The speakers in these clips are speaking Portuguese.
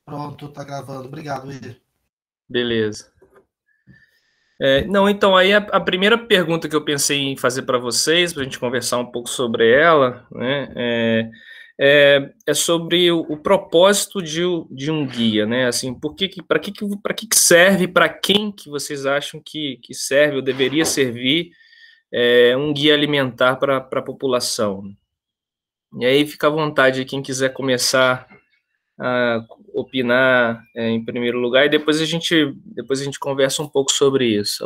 Pronto, tá gravando. Obrigado, Will. Beleza. Não, então, aí a primeira pergunta que eu pensei em fazer para vocês, para a gente conversar um pouco sobre ela, né, é sobre o propósito de um guia, né? Assim, para que serve, para quem que vocês acham que serve ou deveria servir um guia alimentar para a população? E aí fica à vontade, quem quiser começar a opinar em primeiro lugar, e depois a gente conversa um pouco sobre isso.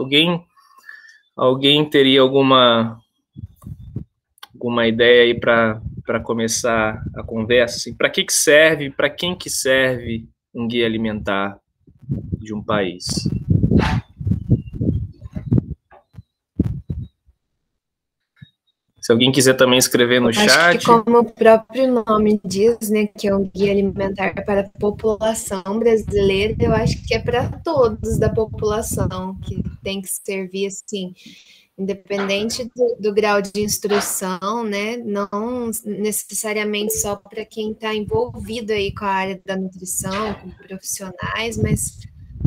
Alguém teria alguma ideia aí para começar a conversa? Assim, para que serve, para quem que serve um guia alimentar de um país? Se alguém quiser também escrever no chat. Acho que como o próprio nome diz, né, que é um guia alimentar para a população brasileira, eu acho que é para todos da população, que tem que servir assim, independente do grau de instrução, né, não necessariamente só para quem está envolvido aí com a área da nutrição, com profissionais, mas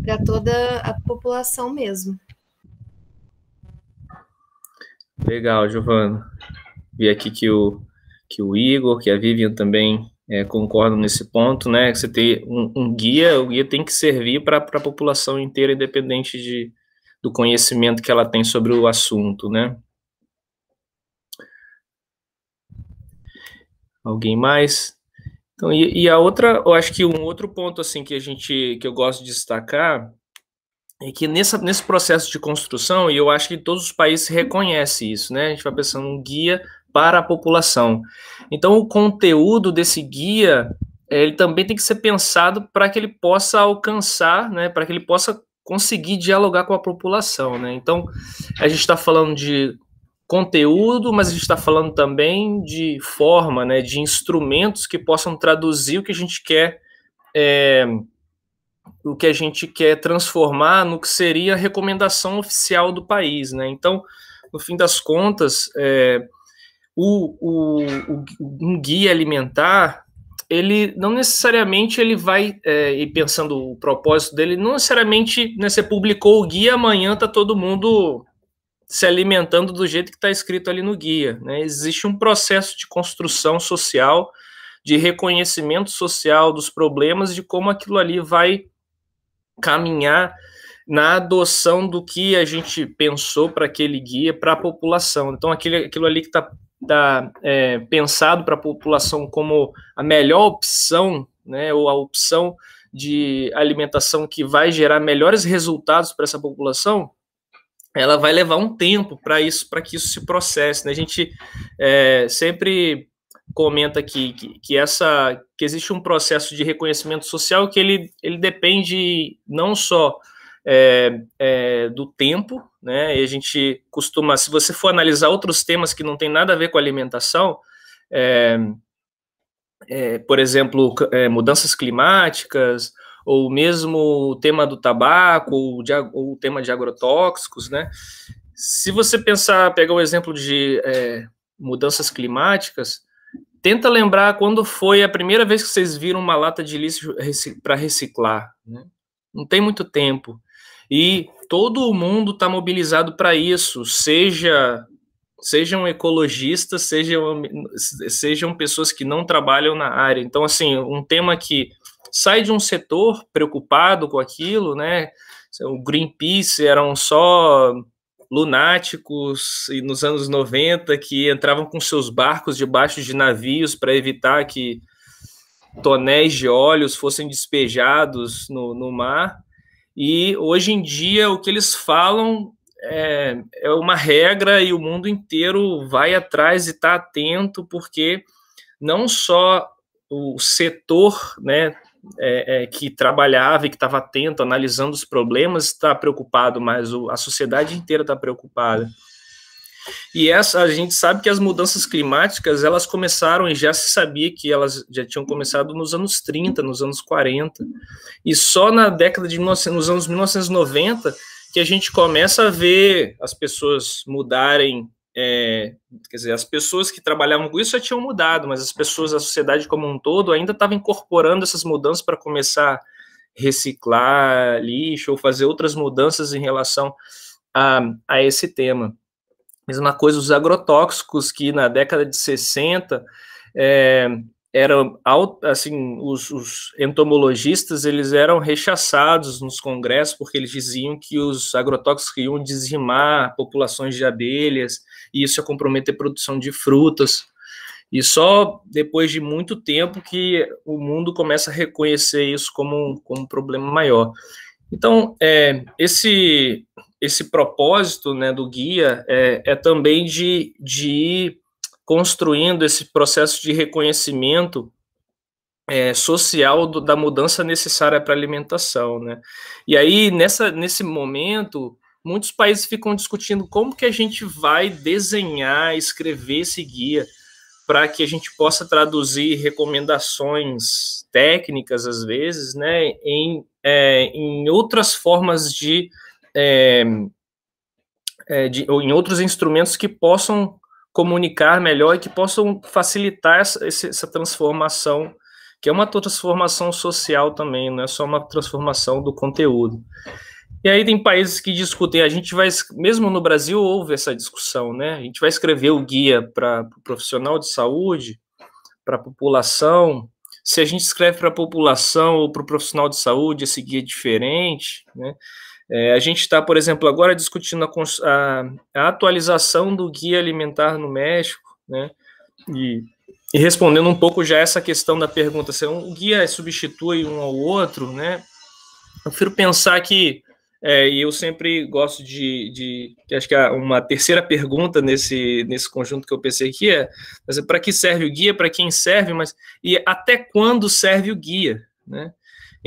para toda a população mesmo. Legal, Giovana. Vi aqui que o Igor, que a Vivian também concordam nesse ponto, né? Você ter um guia, o guia tem que servir para a população inteira, independente do conhecimento que ela tem sobre o assunto, né? Alguém mais? Então, e a outra, eu acho que um outro ponto assim que eu gosto de destacar é que nesse processo de construção, e eu acho que todos os países reconhecem isso, né? A gente vai pensando um guia para a população. Então, o conteúdo desse guia, ele também tem que ser pensado para que ele possa alcançar, né? Para que ele possa conseguir dialogar com a população, né? Então, a gente está falando de conteúdo, mas a gente está falando também de forma, né? De instrumentos que possam traduzir o que a gente quer transformar no que seria a recomendação oficial do país, né? Então, no fim das contas, um guia alimentar, ele não necessariamente ele vai, e pensando o propósito dele, não necessariamente, né, você publicou o guia, amanhã está todo mundo se alimentando do jeito que está escrito ali no guia, né? Existe um processo de construção social, de reconhecimento social dos problemas, de como aquilo ali vai caminhar na adoção do que a gente pensou para aquele guia, para a população. Então, aquilo ali que está pensado para a população como a melhor opção, né, ou a opção de alimentação que vai gerar melhores resultados para essa população, ela vai levar um tempo para que isso se processe, né? A gente sempre comenta que existe um processo de reconhecimento social que ele depende não só do tempo, né? E a gente costuma, se você for analisar outros temas que não tem nada a ver com alimentação, por exemplo, mudanças climáticas, ou mesmo o tema do tabaco, ou o tema de agrotóxicos, né? Se você pegar o exemplo de mudanças climáticas, tenta lembrar quando foi a primeira vez que vocês viram uma lata de lixo para reciclar, né? Não tem muito tempo. E todo mundo está mobilizado para isso, sejam ecologistas, sejam pessoas que não trabalham na área. Então, assim, um tema que sai de um setor preocupado com aquilo, né? O Greenpeace eram só lunáticos e nos anos 90 que entravam com seus barcos debaixo de navios para evitar que tonéis de óleos fossem despejados no mar. E hoje em dia o que eles falam é uma regra e o mundo inteiro vai atrás e está atento, porque não só o setor, né, que trabalhava e que estava atento, analisando os problemas, está preocupado, mas a sociedade inteira está preocupada. E a gente sabe que as mudanças climáticas, elas começaram, e já se sabia que elas já tinham começado nos anos 30, nos anos 40, e só na década nos anos 1990, que a gente começa a ver as pessoas mudarem quer dizer, as pessoas que trabalhavam com isso já tinham mudado, mas as pessoas, a sociedade como um todo, ainda estava incorporando essas mudanças para começar a reciclar lixo ou fazer outras mudanças em relação a esse tema. Mesma coisa, os agrotóxicos, que na década de 60 eram, assim, os entomologistas, eles eram rechaçados nos congressos, porque eles diziam que os agrotóxicos iam dizimar populações de abelhas, e isso ia comprometer a produção de frutas, e só depois de muito tempo que o mundo começa a reconhecer isso como um problema maior. Então, esse propósito, né, do guia é também de ir construindo esse processo de reconhecimento social da mudança necessária para a alimentação, né? E aí, nesse momento, muitos países ficam discutindo como que a gente vai desenhar, escrever esse guia para que a gente possa traduzir recomendações técnicas, às vezes, né, em outras formas ou em outros instrumentos que possam comunicar melhor e que possam facilitar essa transformação, que é uma transformação social também, não é só uma transformação do conteúdo. E aí tem países que discutem, a gente vai, mesmo no Brasil houve essa discussão, né? A gente vai escrever o guia para o profissional de saúde, para a população. Se a gente escreve para a população ou para o profissional de saúde, esse guia é diferente, né? A gente está, por exemplo, agora discutindo a atualização do guia alimentar no México, né? E respondendo um pouco já essa questão da pergunta, se um guia substitui um ao outro, né? Eu prefiro pensar que, e eu sempre gosto que acho que uma terceira pergunta nesse conjunto que eu pensei aqui para que serve o guia, para quem serve, e até quando serve o guia, né?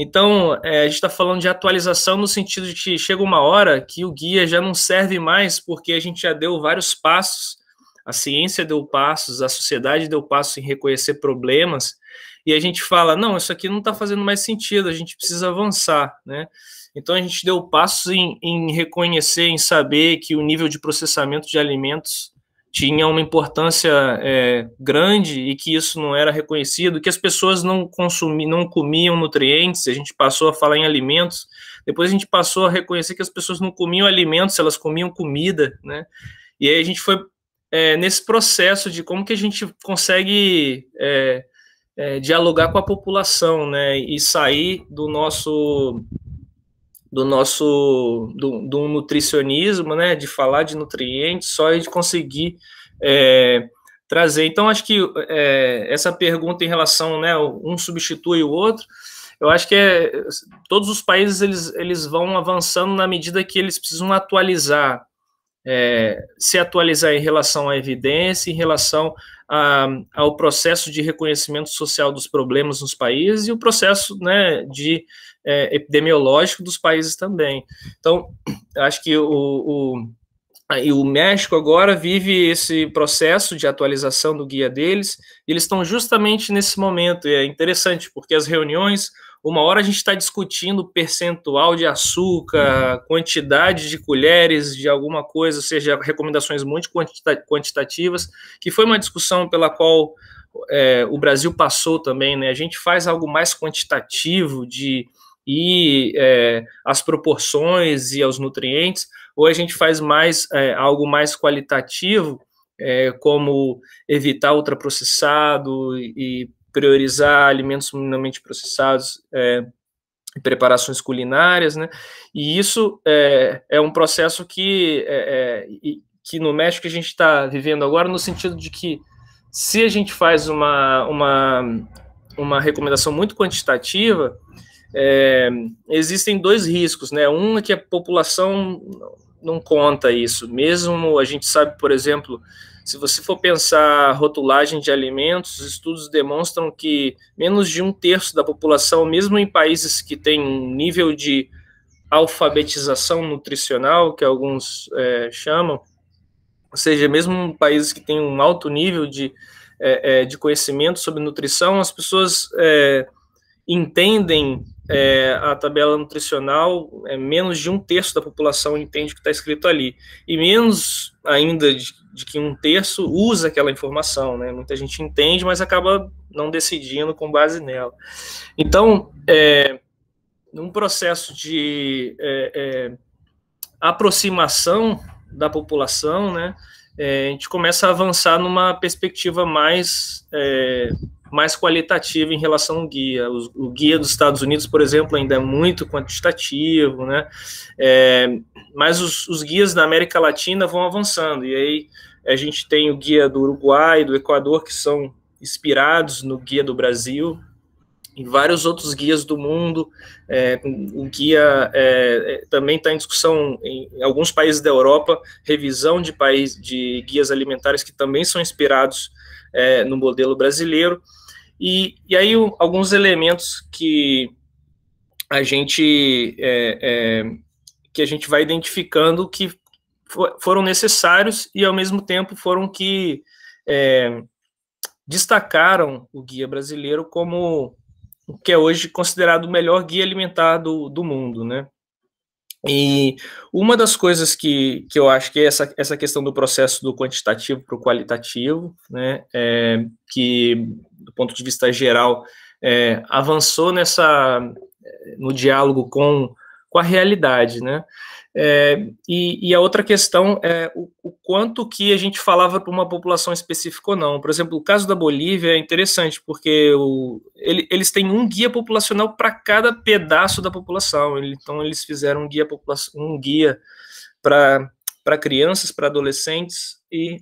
Então, a gente está falando de atualização no sentido de que chega uma hora que o guia já não serve mais porque a gente já deu vários passos, a ciência deu passos, a sociedade deu passos em reconhecer problemas, e a gente fala, não, isso aqui não está fazendo mais sentido, a gente precisa avançar, né? Então, a gente deu passos em reconhecer, em saber que o nível de processamento de alimentos tinha uma importância grande e que isso não era reconhecido, que as pessoas não comiam nutrientes, a gente passou a falar em alimentos, depois a gente passou a reconhecer que as pessoas não comiam alimentos, elas comiam comida, né? E aí a gente foi nesse processo de como que a gente consegue dialogar com a população, né? E sair do nutricionismo, né, de falar de nutrientes, só de conseguir trazer. Então, acho que essa pergunta em relação, né, um substitui o outro, eu acho que todos os países eles vão avançando na medida que eles precisam atualizar, se atualizar em relação à evidência, em relação ao processo de reconhecimento social dos problemas nos países e o processo, né, epidemiológico dos países também. Então, acho que o México agora vive esse processo de atualização do guia deles, e eles estão justamente nesse momento, e é interessante, porque as reuniões, uma hora a gente está discutindo percentual de açúcar, quantidade de colheres de alguma coisa, ou seja, recomendações muito quantitativas, que foi uma discussão pela qual o Brasil passou também, né? A gente faz algo mais quantitativo as proporções e aos nutrientes, ou a gente faz algo mais qualitativo, como evitar ultraprocessado e priorizar alimentos minimamente processados em preparações culinárias, né? E isso é um processo que no México a gente está vivendo agora, no sentido de que se a gente faz uma recomendação muito quantitativa, existem dois riscos, né? Um é que a população não conta isso. Mesmo a gente sabe, por exemplo, se você for pensar rotulagem de alimentos, estudos demonstram que menos de 1/3 da população, mesmo em países que têm um nível de alfabetização nutricional, que alguns chamam, ou seja, mesmo em países que têm um alto nível de conhecimento sobre nutrição, as pessoas entendem a tabela nutricional, menos de 1/3 da população entende o que está escrito ali, e menos ainda de que 1/3 usa aquela informação, né? Muita gente entende, mas acaba não decidindo com base nela. Então, num processo de aproximação da população, né, a gente começa a avançar numa perspectiva mais qualitativa em relação ao guia. O guia dos Estados Unidos, por exemplo, ainda é muito quantitativo, né? Mas os guias da América Latina vão avançando, e aí a gente tem o guia do Uruguai, do Equador, que são inspirados no guia do Brasil, e vários outros guias do mundo. O guia também está em discussão em alguns países da Europa, revisão de guias alimentares que também são inspirados no modelo brasileiro. E aí alguns elementos que a gente vai identificando que foram necessários e, ao mesmo tempo, foram que destacaram o guia brasileiro como o que é hoje considerado o melhor guia alimentar do mundo, né? E uma das coisas que eu acho que é essa questão do processo do quantitativo para o qualitativo, né, que, do ponto de vista geral, avançou no diálogo com a realidade, né? E a outra questão é o quanto que a gente falava para uma população específica ou não. Por exemplo, o caso da Bolívia é interessante, porque eles têm um guia populacional para cada pedaço da população. Então, eles fizeram um guia para crianças, para adolescentes e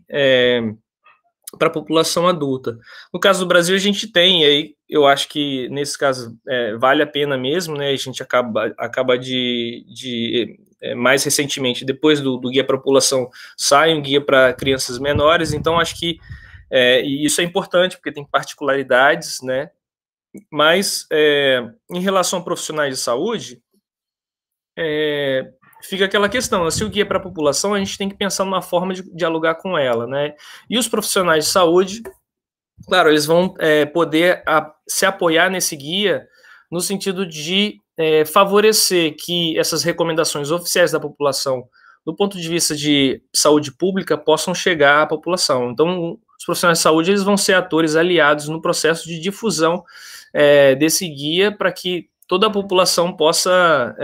para a população adulta. No caso do Brasil, a gente tem, e aí eu acho que nesse caso vale a pena mesmo, né? A gente acaba de mais recentemente, depois do guia para a população, sai um guia para crianças menores. Então acho que e isso é importante, porque tem particularidades, né? Mas em relação a profissionais de saúde, fica aquela questão, se o guia para a população, a gente tem que pensar numa forma de dialogar com ela, né? E os profissionais de saúde, claro, eles vão poder se apoiar nesse guia no sentido de favorecer que essas recomendações oficiais da população, do ponto de vista de saúde pública, possam chegar à população. Então, os profissionais de saúde, eles vão ser atores aliados no processo de difusão desse guia, para que toda a população possa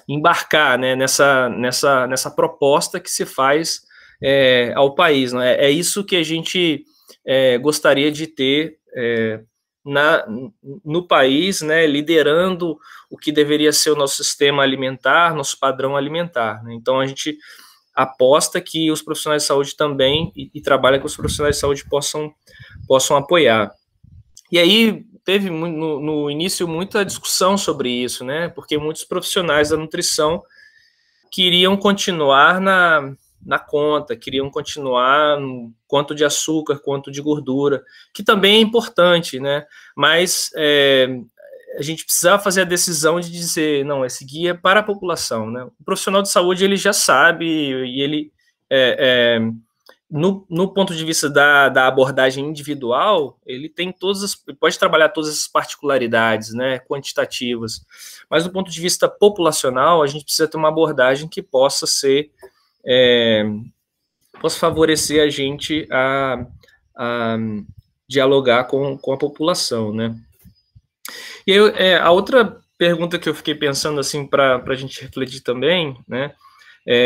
embarcar, né, nessa proposta que se faz ao país, né? É isso que a gente gostaria de ter no país, né, liderando o que deveria ser o nosso sistema alimentar, nosso padrão alimentar, né? Então a gente aposta que os profissionais de saúde também e trabalha que os profissionais de saúde possam apoiar. E aí teve no início muita discussão sobre isso, né? Porque muitos profissionais da nutrição queriam continuar na conta, queriam continuar no quanto de açúcar, quanto de gordura, que também é importante, né? Mas a gente precisava fazer a decisão de dizer, não, esse guia é para a população, né? O profissional de saúde, ele já sabe, e ele, no ponto de vista da abordagem individual, ele pode trabalhar todas essas particularidades, né, quantitativas, mas do ponto de vista populacional, a gente precisa ter uma abordagem que possa favorecer a gente a dialogar com a população, né? E aí, a outra pergunta que eu fiquei pensando, assim, para a gente refletir também, né?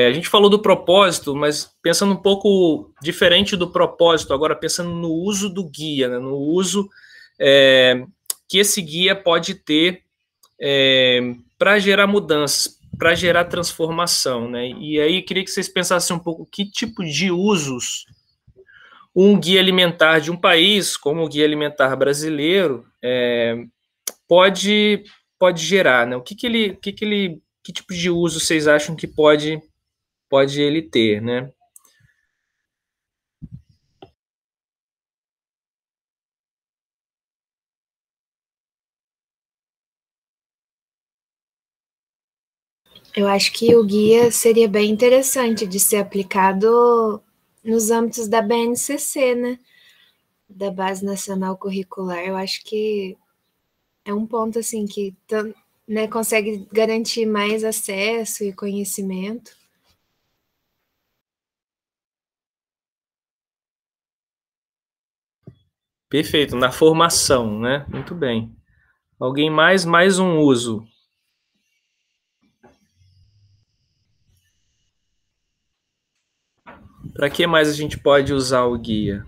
A gente falou do propósito, mas pensando um pouco diferente do propósito, agora pensando no uso do guia, né? No uso que esse guia pode ter para gerar mudanças, para gerar transformação, né? E aí queria que vocês pensassem um pouco que tipo de usos um guia alimentar de um país, como o guia alimentar brasileiro, pode gerar, né? Que tipo de uso vocês acham que pode ele ter, né? Eu acho que o guia seria bem interessante de ser aplicado nos âmbitos da BNCC, né? Da Base Nacional Curricular. Eu acho que é um ponto assim que, né, consegue garantir mais acesso e conhecimento. Perfeito, na formação, né? Muito bem. Alguém mais? Mais um uso. Para que mais a gente pode usar o guia?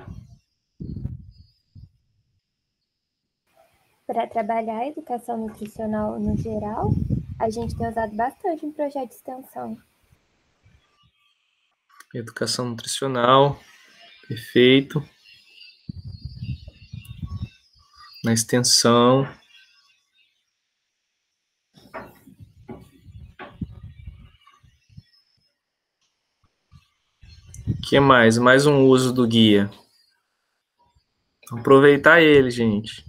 Para trabalhar a educação nutricional no geral, a gente tem usado bastante em projeto de extensão. Educação nutricional, perfeito. Na extensão. O que mais? Mais um uso do guia. Aproveitar ele, gente.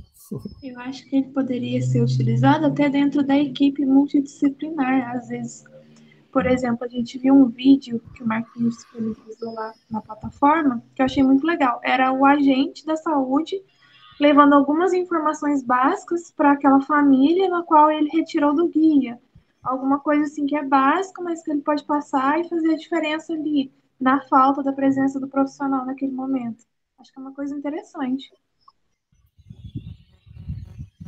Eu acho que ele poderia ser utilizado até dentro da equipe multidisciplinar. Às vezes, por exemplo, a gente viu um vídeo que o Marquinhos disponibilizou lá na plataforma, que eu achei muito legal. Era o agente da saúde levando algumas informações básicas para aquela família na qual ele retirou do guia. Alguma coisa assim que é básica, mas que ele pode passar e fazer a diferença ali, na falta da presença do profissional naquele momento. Acho que é uma coisa interessante.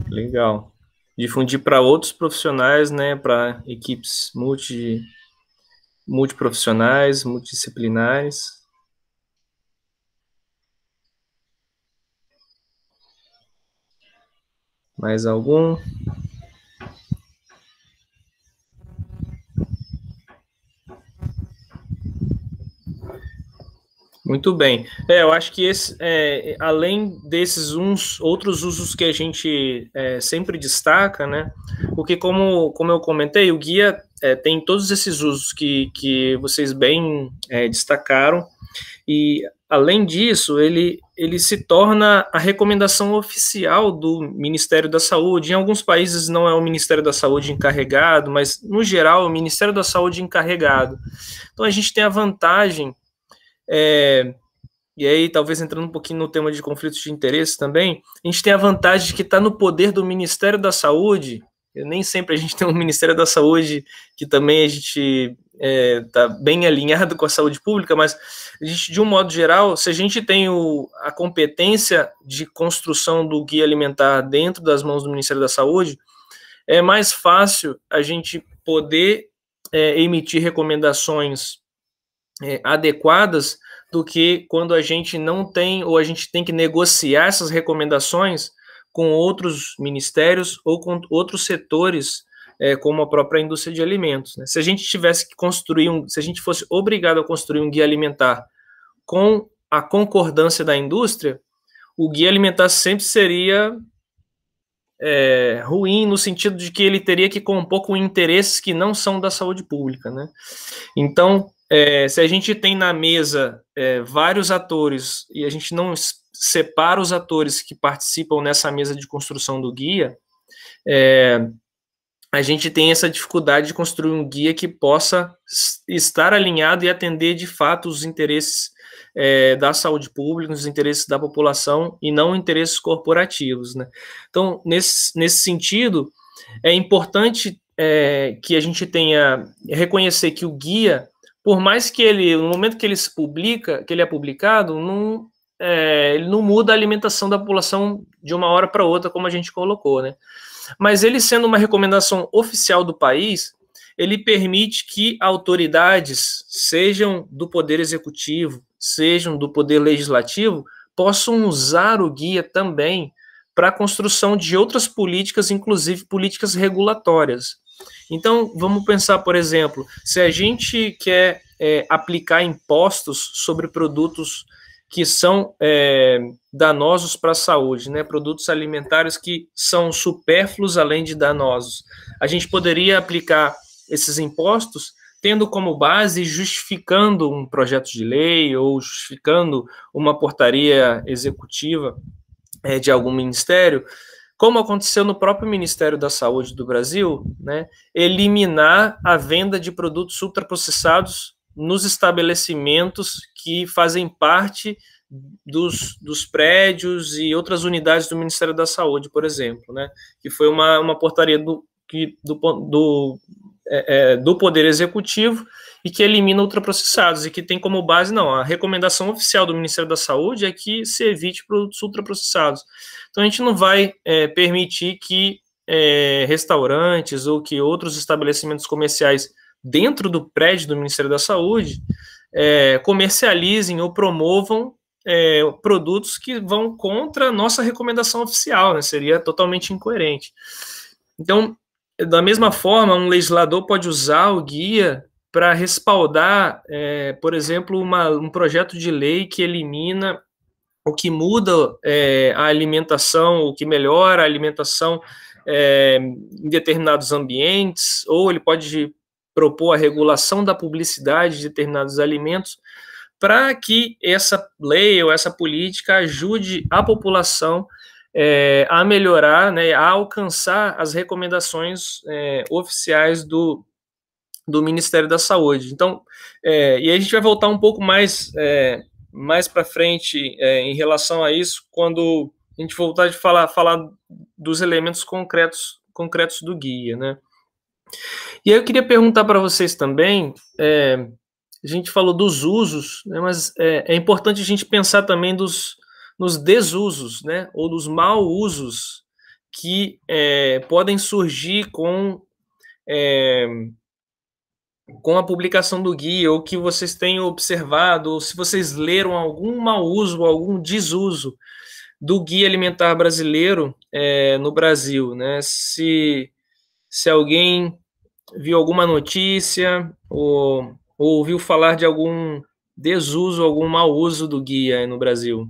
Legal. Difundir para outros profissionais, né? Para equipes multiprofissionais, multidisciplinares. Mais algum? Muito bem. Eu acho que além desses outros usos que a gente sempre destaca, né? Porque como eu comentei, o guia tem todos esses usos que vocês bem destacaram, e além disso, ele se torna a recomendação oficial do Ministério da Saúde. Em alguns países não é o Ministério da Saúde encarregado, mas no geral é o Ministério da Saúde encarregado. Então a gente tem a vantagem. E aí, talvez entrando um pouquinho no tema de conflitos de interesse também, a gente tem a vantagem de que está no poder do Ministério da Saúde. Nem sempre a gente tem um Ministério da Saúde que também a gente está bem alinhado com a saúde pública, mas a gente, de um modo geral, se a gente tem a competência de construção do guia alimentar dentro das mãos do Ministério da Saúde, é mais fácil a gente poder emitir recomendações adequadas do que quando a gente não tem, ou a gente tem que negociar essas recomendações com outros ministérios ou com outros setores, como a própria indústria de alimentos, né? Se a gente tivesse que construir se a gente fosse obrigado a construir um guia alimentar com a concordância da indústria, o guia alimentar sempre seria ruim, no sentido de que ele teria que compor com interesses que não são da saúde pública, né? Então, se a gente tem na mesa vários atores e a gente não separa os atores que participam nessa mesa de construção do guia, a gente tem essa dificuldade de construir um guia que possa estar alinhado e atender de fato os interesses da saúde pública, os interesses da população e não interesses corporativos, né? Então, nesse sentido, é importante que a gente tenha reconhecer que o guia, por mais que no momento que ele é publicado, ele não muda a alimentação da população de uma hora para outra, como a gente colocou, né? Mas ele sendo uma recomendação oficial do país, ele permite que autoridades, sejam do Poder Executivo, sejam do Poder Legislativo, possam usar o guia também para a construção de outras políticas, inclusive políticas regulatórias. Então, vamos pensar, por exemplo, se a gente quer aplicar impostos sobre produtos que são danosos para a saúde, né? Produtos alimentares que são supérfluos além de danosos. A gente poderia aplicar esses impostos tendo como base, justificando um projeto de lei ou justificando uma portaria executiva de algum ministério, como aconteceu no próprio Ministério da Saúde do Brasil, né? Eliminar a venda de produtos ultraprocessados nos estabelecimentos que fazem parte dos prédios e outras unidades do Ministério da Saúde, por exemplo, né? Que foi uma portaria do Poder Executivo e que elimina ultraprocessados e que tem como base, não, a recomendação oficial do Ministério da Saúde é que se evite produtos ultraprocessados. Então, a gente não vai permitir que restaurantes ou que outros estabelecimentos comerciais dentro do prédio do Ministério da Saúde comercializem ou promovam produtos que vão contra a nossa recomendação oficial, né? Seria totalmente incoerente. Então, da mesma forma, um legislador pode usar o guia para respaldar, por exemplo, um projeto de lei que elimina ou que muda a alimentação, ou que melhora a alimentação em determinados ambientes, ou ele pode propor a regulação da publicidade de determinados alimentos, para que essa lei ou essa política ajude a população a melhorar, né, a alcançar as recomendações oficiais do Ministério da Saúde. Então, e aí a gente vai voltar um pouco mais para frente em relação a isso, quando a gente voltar de falar dos elementos concretos do guia, né? E aí eu queria perguntar para vocês também, a gente falou dos usos, né, mas é importante a gente pensar também nos desusos, né, ou dos mau usos que podem surgir com a publicação do guia, ou que vocês tenham observado, ou se vocês leram algum mau uso, algum desuso do Guia Alimentar Brasileiro no Brasil, né? Se alguém viu alguma notícia ou ouviu falar de algum desuso, algum mau uso do guia no Brasil.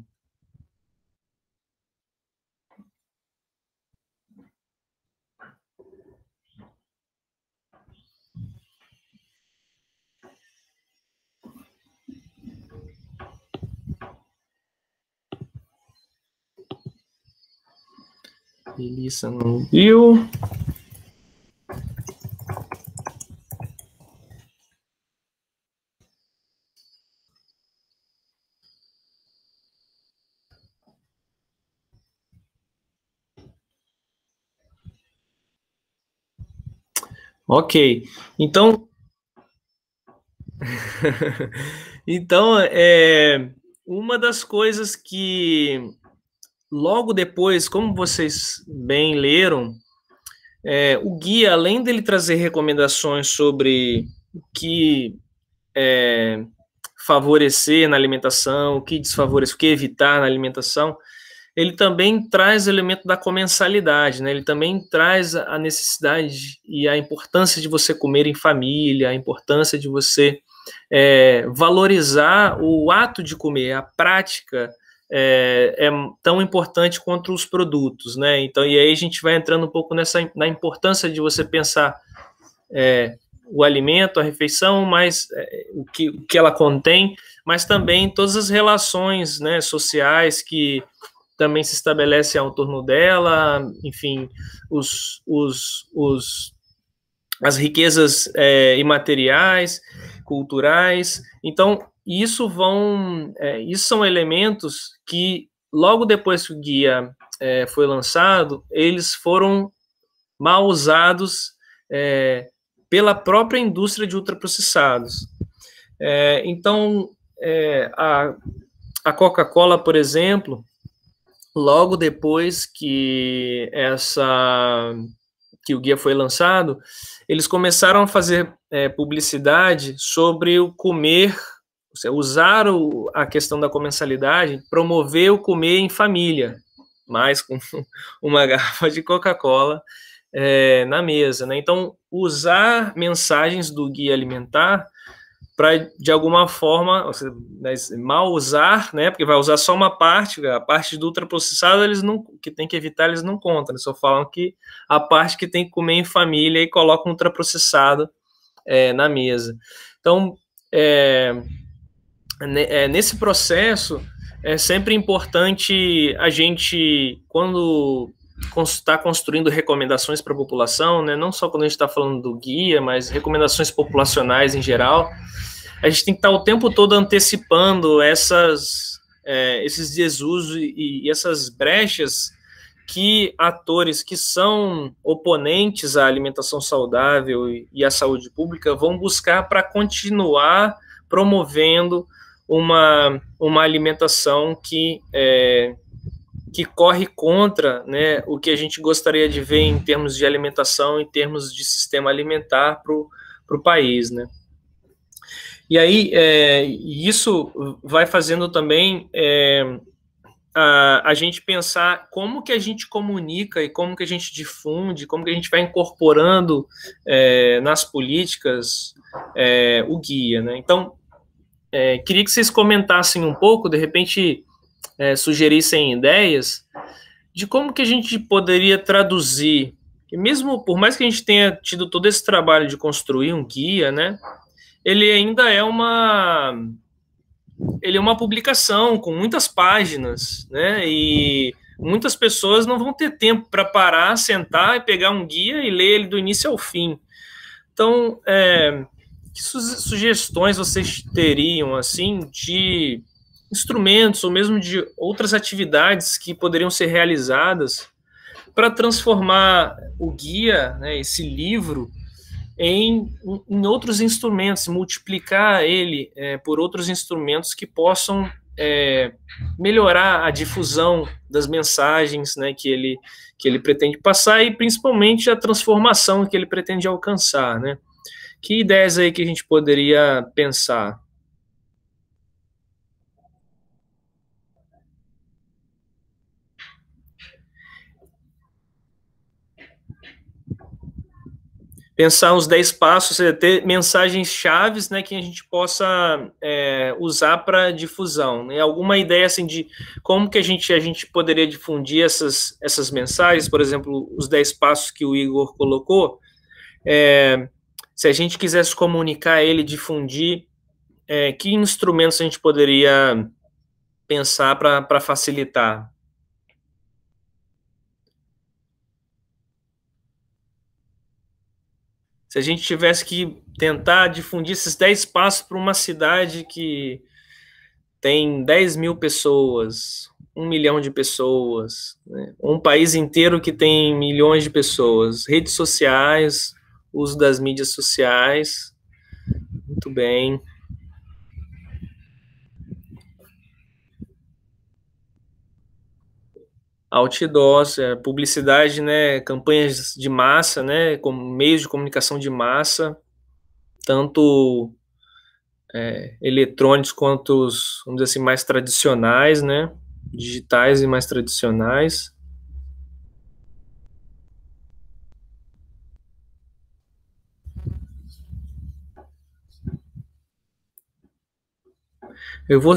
Elissa não viu. Ok, então, uma das coisas que logo depois, como vocês bem leram, o guia, além dele trazer recomendações sobre o que favorecer na alimentação, o que desfavorecer, o que evitar na alimentação, ele também traz o elemento da comensalidade, né? Ele também traz a necessidade e a importância de você comer em família, a importância de você valorizar o ato de comer, a prática é tão importante quanto os produtos, né? Então, e aí a gente vai entrando um pouco na importância de você pensar o alimento, a refeição, mas o que ela contém, mas também todas as relações, né, sociais que também se estabelecem ao torno dela, enfim, as riquezas imateriais, culturais. Então, isso são elementos que, logo depois que o guia foi lançado, eles foram mal usados pela própria indústria de ultraprocessados. Então, a Coca-Cola, por exemplo, logo depois que o guia foi lançado, eles começaram a fazer publicidade sobre o comer, usar a questão da comensalidade, promover o comer em família, mas com uma garrafa de Coca-Cola na mesa, né? Então, usar mensagens do guia alimentar para, de alguma forma, mal usar, né? Porque vai usar só uma parte, a parte do ultraprocessado, que tem que evitar, eles não contam, eles só falam que a parte que tem que comer em família e colocam ultraprocessado na mesa. Então, nesse processo, é sempre importante a gente, quando está construindo recomendações para a população, né, não só quando a gente está falando do guia, mas recomendações populacionais em geral, a gente tem que estar o tempo todo antecipando esses desusos e essas brechas que atores que são oponentes à alimentação saudável e à saúde pública vão buscar para continuar promovendo uma alimentação que corre contra, né, o que a gente gostaria de ver em termos de alimentação, em termos de sistema alimentar para o país, né? E aí, isso vai fazendo também a gente pensar como que a gente comunica e como que a gente difunde, como que a gente vai incorporando nas políticas o guia, né? Então, queria que vocês comentassem um pouco, de repente sugerissem ideias de como que a gente poderia traduzir, e mesmo por mais que a gente tenha tido todo esse trabalho de construir um guia, né, ele ainda é uma publicação com muitas páginas, né, e muitas pessoas não vão ter tempo para parar, sentar e pegar um guia e ler ele do início ao fim. Então, que sugestões vocês teriam, assim, de instrumentos ou mesmo de outras atividades que poderiam ser realizadas para transformar o guia, né, esse livro, em outros instrumentos, multiplicar ele por outros instrumentos que possam melhorar a difusão das mensagens, né, que ele pretende passar e principalmente a transformação que ele pretende alcançar, né? Que ideias aí que a gente poderia pensar? Pensar uns 10 passos, ter mensagens chaves, né, que a gente possa usar para difusão, né? Alguma ideia assim de como que a gente poderia difundir essas mensagens, por exemplo, os 10 passos que o Igor colocou, se a gente quisesse comunicar ele, difundir, que instrumentos a gente poderia pensar para facilitar? Se a gente tivesse que tentar difundir esses 10 passos para uma cidade que tem 10 mil pessoas, 1 milhão de pessoas, né? Um país inteiro que tem milhões de pessoas, redes sociais, uso das mídias sociais, muito bem. Outdoors, publicidade, né, campanhas de massa, né, como meios de comunicação de massa, tanto eletrônicos quanto os, vamos dizer assim, mais tradicionais, né, digitais e mais tradicionais. Eu vou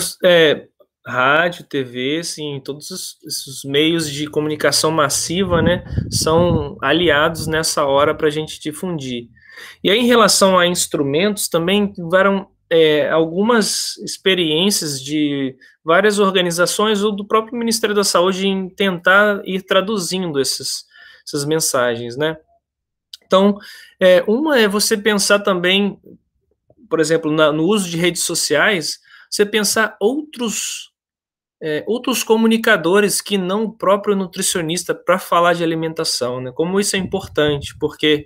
rádio, TV, sim, todos esses meios de comunicação massiva, né, são aliados nessa hora para a gente difundir. E aí, em relação a instrumentos, também tiveram algumas experiências de várias organizações ou do próprio Ministério da Saúde em tentar ir traduzindo essas mensagens, né? Então, uma é você pensar também, por exemplo, no uso de redes sociais, você pensar outros comunicadores que não o próprio nutricionista para falar de alimentação, né? Como isso é importante, porque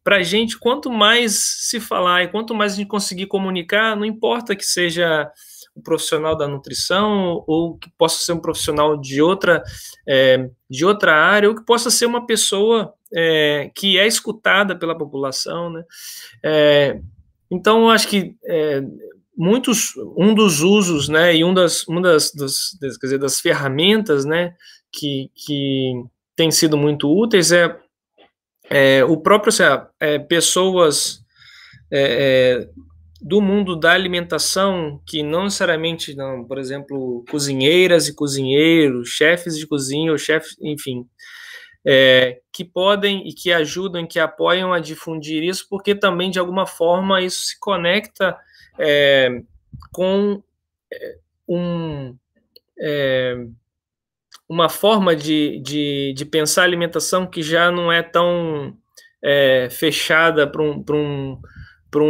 para a gente, quanto mais se falar e quanto mais a gente conseguir comunicar, não importa que seja um profissional da nutrição ou que possa ser um profissional de outra área ou que possa ser uma pessoa que é escutada pela população, né? Então, eu acho que um dos usos, né, e das ferramentas, né, que tem sido muito úteis o próprio, pessoas do mundo da alimentação que não necessariamente, por exemplo, cozinheiras e cozinheiros, chefes de cozinha ou chefes, enfim, que podem e que ajudam, que apoiam a difundir isso, porque também, de alguma forma, isso se conecta com uma forma de pensar a alimentação que já não é tão fechada para um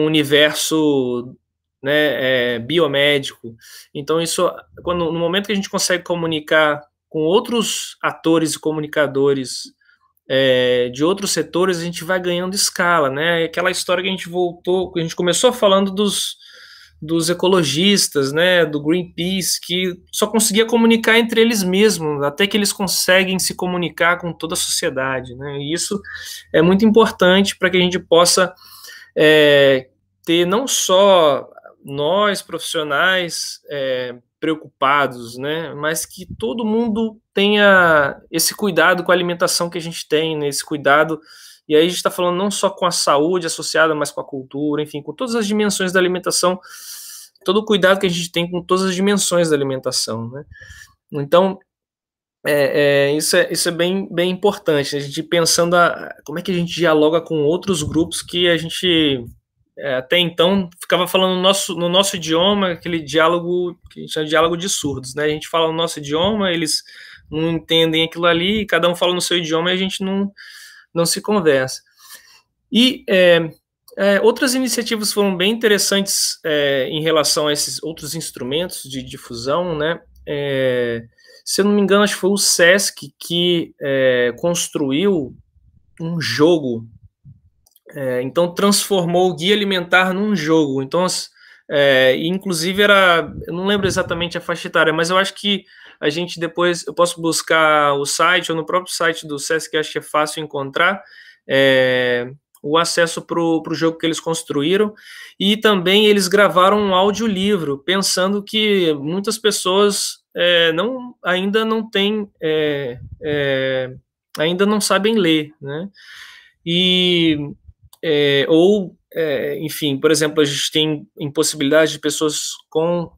universo, né, biomédico. Então, isso, no momento que a gente consegue comunicar com outros atores e comunicadores de outros setores, a gente vai ganhando escala, né? Aquela história que a gente começou falando dos ecologistas, né, do Greenpeace, que só conseguia comunicar entre eles mesmos, até que eles conseguem se comunicar com toda a sociedade, né? E isso é muito importante para que a gente possa ter não só nós, profissionais, preocupados, né, mas que todo mundo tenha esse cuidado com a alimentação que a gente tem, né, esse cuidado. E aí a gente está falando não só com a saúde associada, mas com a cultura, enfim, com todas as dimensões da alimentação, todo o cuidado que a gente tem com todas as dimensões da alimentação, né? Então, isso é bem, bem importante, a gente pensando como é que a gente dialoga com outros grupos que a gente até então ficava falando no nosso idioma, aquele diálogo que a gente chama de diálogo de surdos, né? A gente fala no nosso idioma, eles não entendem aquilo ali, cada um fala no seu idioma e a gente não se conversa. E outras iniciativas foram bem interessantes em relação a esses outros instrumentos de difusão, né? Se eu não me engano, acho que foi o SESC que construiu um jogo, então transformou o Guia Alimentar num jogo. Então, inclusive eu não lembro exatamente a faixa etária, mas eu acho que a gente depois, eu posso buscar o site, ou no próprio site do SESC, que acho que é fácil encontrar, o acesso para o jogo que eles construíram, e também eles gravaram um audiolivro, pensando que muitas pessoas ainda não têm, ainda não sabem ler, né? Enfim, por exemplo, a gente tem impossibilidade de pessoas com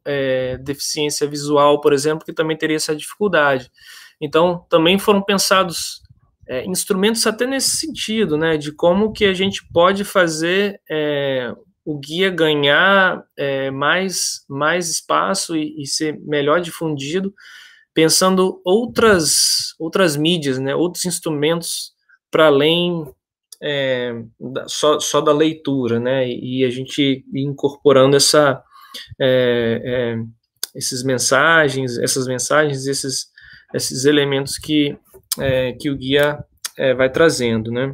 deficiência visual, por exemplo, que também teria essa dificuldade. Então, também foram pensados instrumentos até nesse sentido, né, de como que a gente pode fazer o guia ganhar mais espaço e ser melhor difundido, pensando outras mídias, né, outros instrumentos para além só da leitura, né, e a gente incorporando essas mensagens, esses elementos que o guia vai trazendo, né.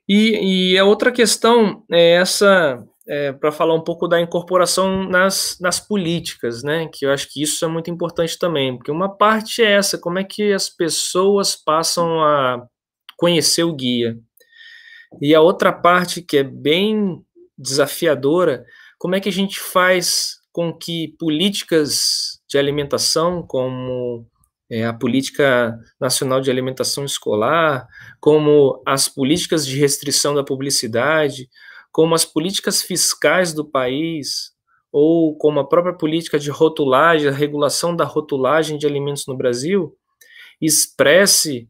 E a outra questão é essa, para falar um pouco da incorporação nas políticas, né, que eu acho que isso é muito importante também, porque uma parte é essa, como é que as pessoas passam a conhecer o guia, e a outra parte que é bem desafiadora, como é que a gente faz com que políticas de alimentação, como a Política Nacional de Alimentação Escolar, como as políticas de restrição da publicidade, como as políticas fiscais do país, ou como a própria política de rotulagem, a regulação da rotulagem de alimentos no Brasil, expresse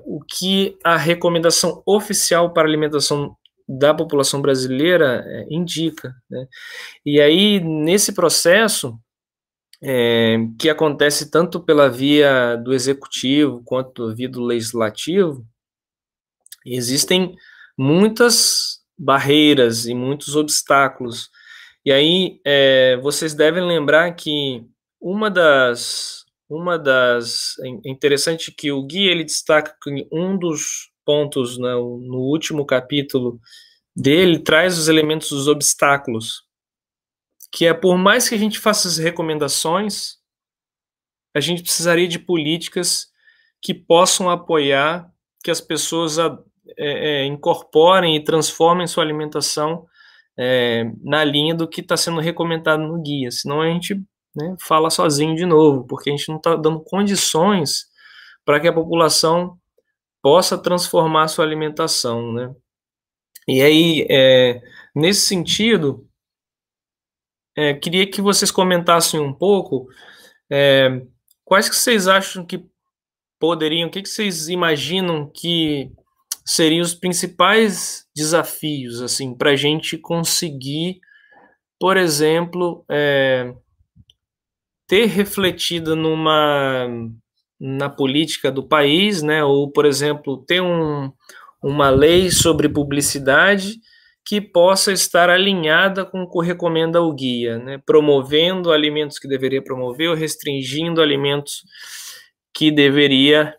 o que a recomendação oficial para a alimentação da população brasileira indica, né? E aí, nesse processo, que acontece tanto pela via do executivo quanto pela via do legislativo, existem muitas barreiras e muitos obstáculos. E aí, vocês devem lembrar que é interessante que o guia ele destaca que um dos pontos, né, no último capítulo dele, traz os elementos dos obstáculos, que por mais que a gente faça as recomendações, a gente precisaria de políticas que possam apoiar que as pessoas incorporem e transformem sua alimentação na linha do que está sendo recomendado no guia, senão a gente fala sozinho de novo, porque a gente não está dando condições para que a população possa transformar sua alimentação, né? E aí, nesse sentido, queria que vocês comentassem um pouco quais que vocês acham que poderiam, o que vocês imaginam que seriam os principais desafios, assim, para a gente conseguir, por exemplo, ter refletido na política do país, né? Ou, por exemplo, ter uma lei sobre publicidade que possa estar alinhada com o que recomenda o guia, né? Promovendo alimentos que deveria promover ou restringindo alimentos que deveria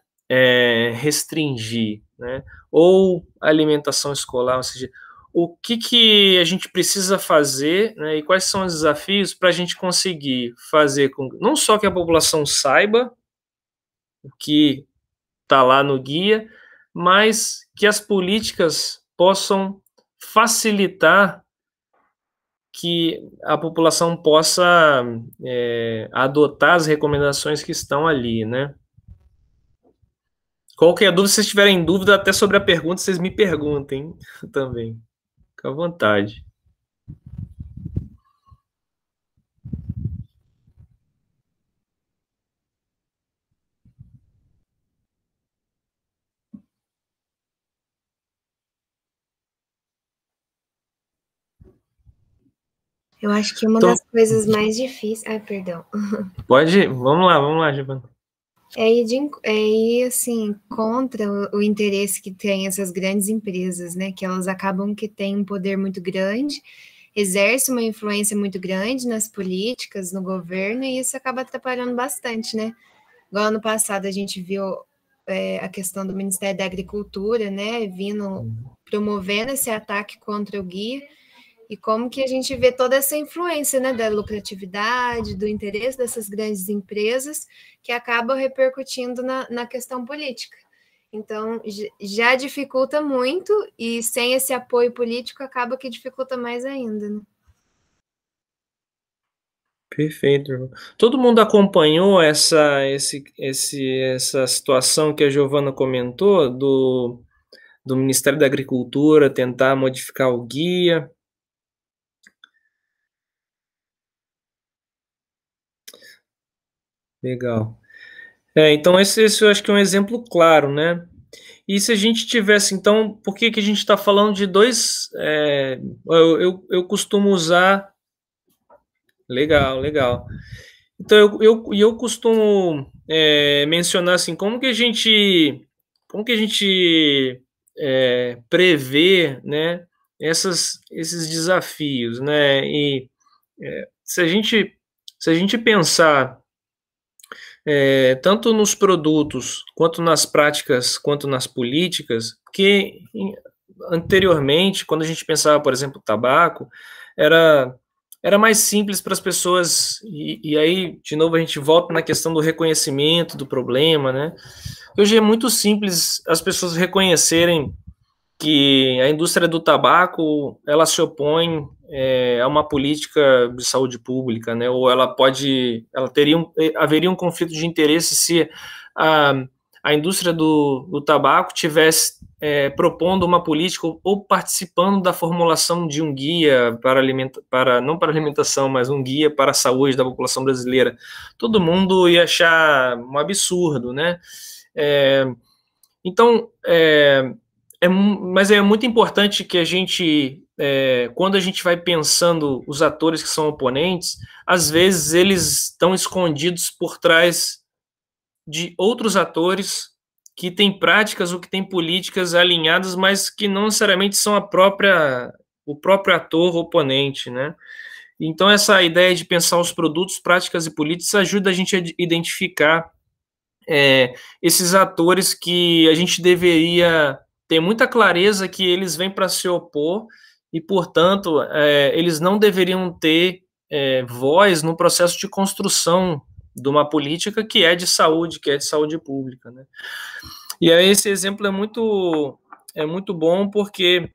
restringir, né? Ou alimentação escolar, ou seja, o que a gente precisa fazer, né, e quais são os desafios para a gente conseguir fazer com não só que a população saiba o que está lá no guia, mas que as políticas possam facilitar que a população possa adotar as recomendações que estão ali, né? Qualquer dúvida, se vocês tiverem dúvida até sobre a pergunta, vocês me perguntem também. Fica à vontade. Eu acho que uma das coisas mais difíceis... Ai, perdão. Pode ir. Vamos lá, Giovana. É ir, assim, contra o interesse que tem essas grandes empresas, né? Que elas acabam que têm um poder muito grande, exercem uma influência muito grande nas políticas, no governo, e isso acaba atrapalhando bastante, né? Igual ano passado a gente viu a questão do Ministério da Agricultura, né? Promovendo esse ataque contra o guia, e como que a gente vê toda essa influência, né, da lucratividade, do interesse dessas grandes empresas, que acaba repercutindo na questão política. Então, já dificulta muito, e sem esse apoio político, acaba que dificulta mais ainda, né? Perfeito. Todo mundo acompanhou essa situação que a Giovana comentou, do Ministério da Agricultura tentar modificar o guia? Legal. Então, esse eu acho que é um exemplo claro, né? E se a gente tivesse, então, por que a gente está falando de dois... eu costumo usar... Legal. Então, eu costumo mencionar assim, como que a gente prevê, né, esses desafios, né? E se a gente pensar tanto nos produtos, quanto nas práticas, quanto nas políticas, que anteriormente, quando a gente pensava, por exemplo, tabaco, era mais simples para as pessoas, e aí, de novo, a gente volta na questão do reconhecimento do problema, né? Hoje é muito simples as pessoas reconhecerem que a indústria do tabaco, ela se opõe a uma política de saúde pública, né? Ou haveria um conflito de interesse se a indústria do tabaco tivesse propondo uma política ou participando da formulação de um guia não para alimentação, mas um guia para a saúde da população brasileira. Todo mundo ia achar um absurdo, né? Então, mas é muito importante que a gente, quando a gente vai pensando os atores que são oponentes, às vezes eles estão escondidos por trás de outros atores que têm práticas ou que têm políticas alinhadas, mas que não necessariamente são o próprio ator oponente, né? Então, essa ideia de pensar os produtos, práticas e políticas ajuda a gente a identificar esses atores que a gente deveria ter muita clareza que eles vêm para se opor e, portanto, eles não deveriam ter voz no processo de construção de uma política que é de saúde pública, né? E aí esse exemplo é muito bom porque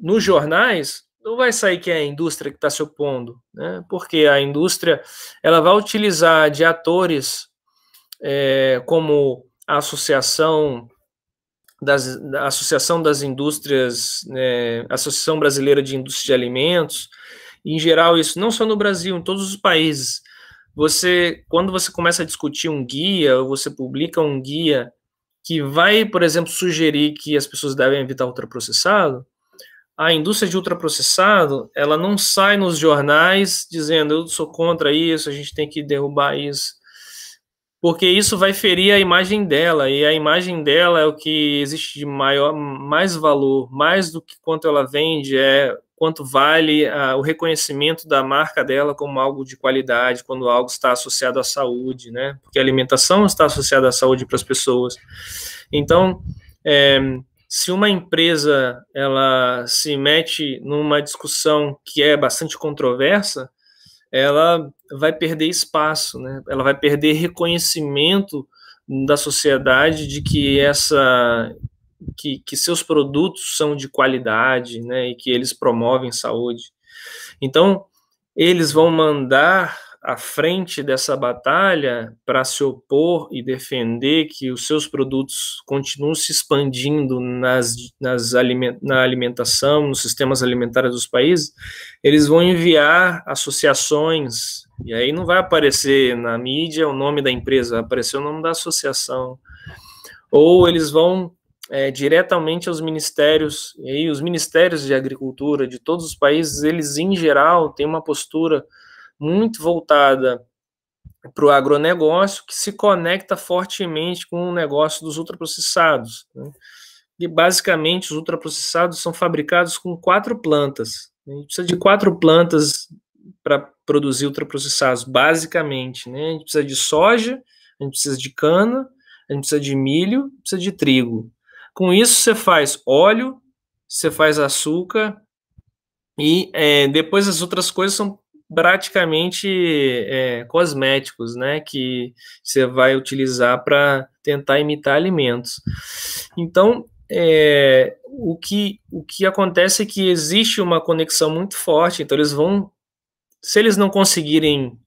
nos jornais não vai sair que é a indústria que está se opondo, né? Porque a indústria ela vai utilizar de atores como a Associação das Indústrias, Associação Brasileira de Indústria de Alimentos, em geral isso não só no Brasil, em todos os países. Quando você começa a discutir um guia, ou você publica um guia que vai, por exemplo, sugerir que as pessoas devem evitar ultraprocessado, a indústria de ultraprocessado, ela não sai nos jornais dizendo eu sou contra isso, a gente tem que derrubar isso. porque isso vai ferir a imagem dela, e a imagem dela é o que existe de mais valor, mais do que quanto ela vende, é quanto vale o reconhecimento da marca dela como algo de qualidade, quando algo está associado à saúde, né? Porque a alimentação está associada à saúde para as pessoas. Então, se uma empresa ela se mete numa discussão que é bastante controversa, ela vai perder espaço, né? Ela vai perder reconhecimento da sociedade de que que seus produtos são de qualidade, né? E que eles promovem saúde. Então, eles vão mandar à frente dessa batalha para se opor e defender que os seus produtos continuem se expandindo na alimentação, nos sistemas alimentares dos países. Eles vão enviar associações, e aí não vai aparecer na mídia o nome da empresa, vai aparecer o nome da associação. Ou eles vão diretamente aos ministérios, e aí os ministérios de agricultura de todos os países, eles em geral têm uma postura muito voltada para o agronegócio, que se conecta fortemente com o negócio dos ultraprocessados, né? E basicamente os ultraprocessados são fabricados com 4 plantas. A gente precisa de 4 plantas para produzir ultraprocessados, basicamente, né? A gente precisa de soja, a gente precisa de cana, a gente precisa de milho, precisa de trigo. Com isso você faz óleo, você faz açúcar, e depois as outras coisas são praticamente cosméticos, né, que você vai utilizar para tentar imitar alimentos. Então, o que acontece é que existe uma conexão muito forte, então eles vão, se eles não conseguirem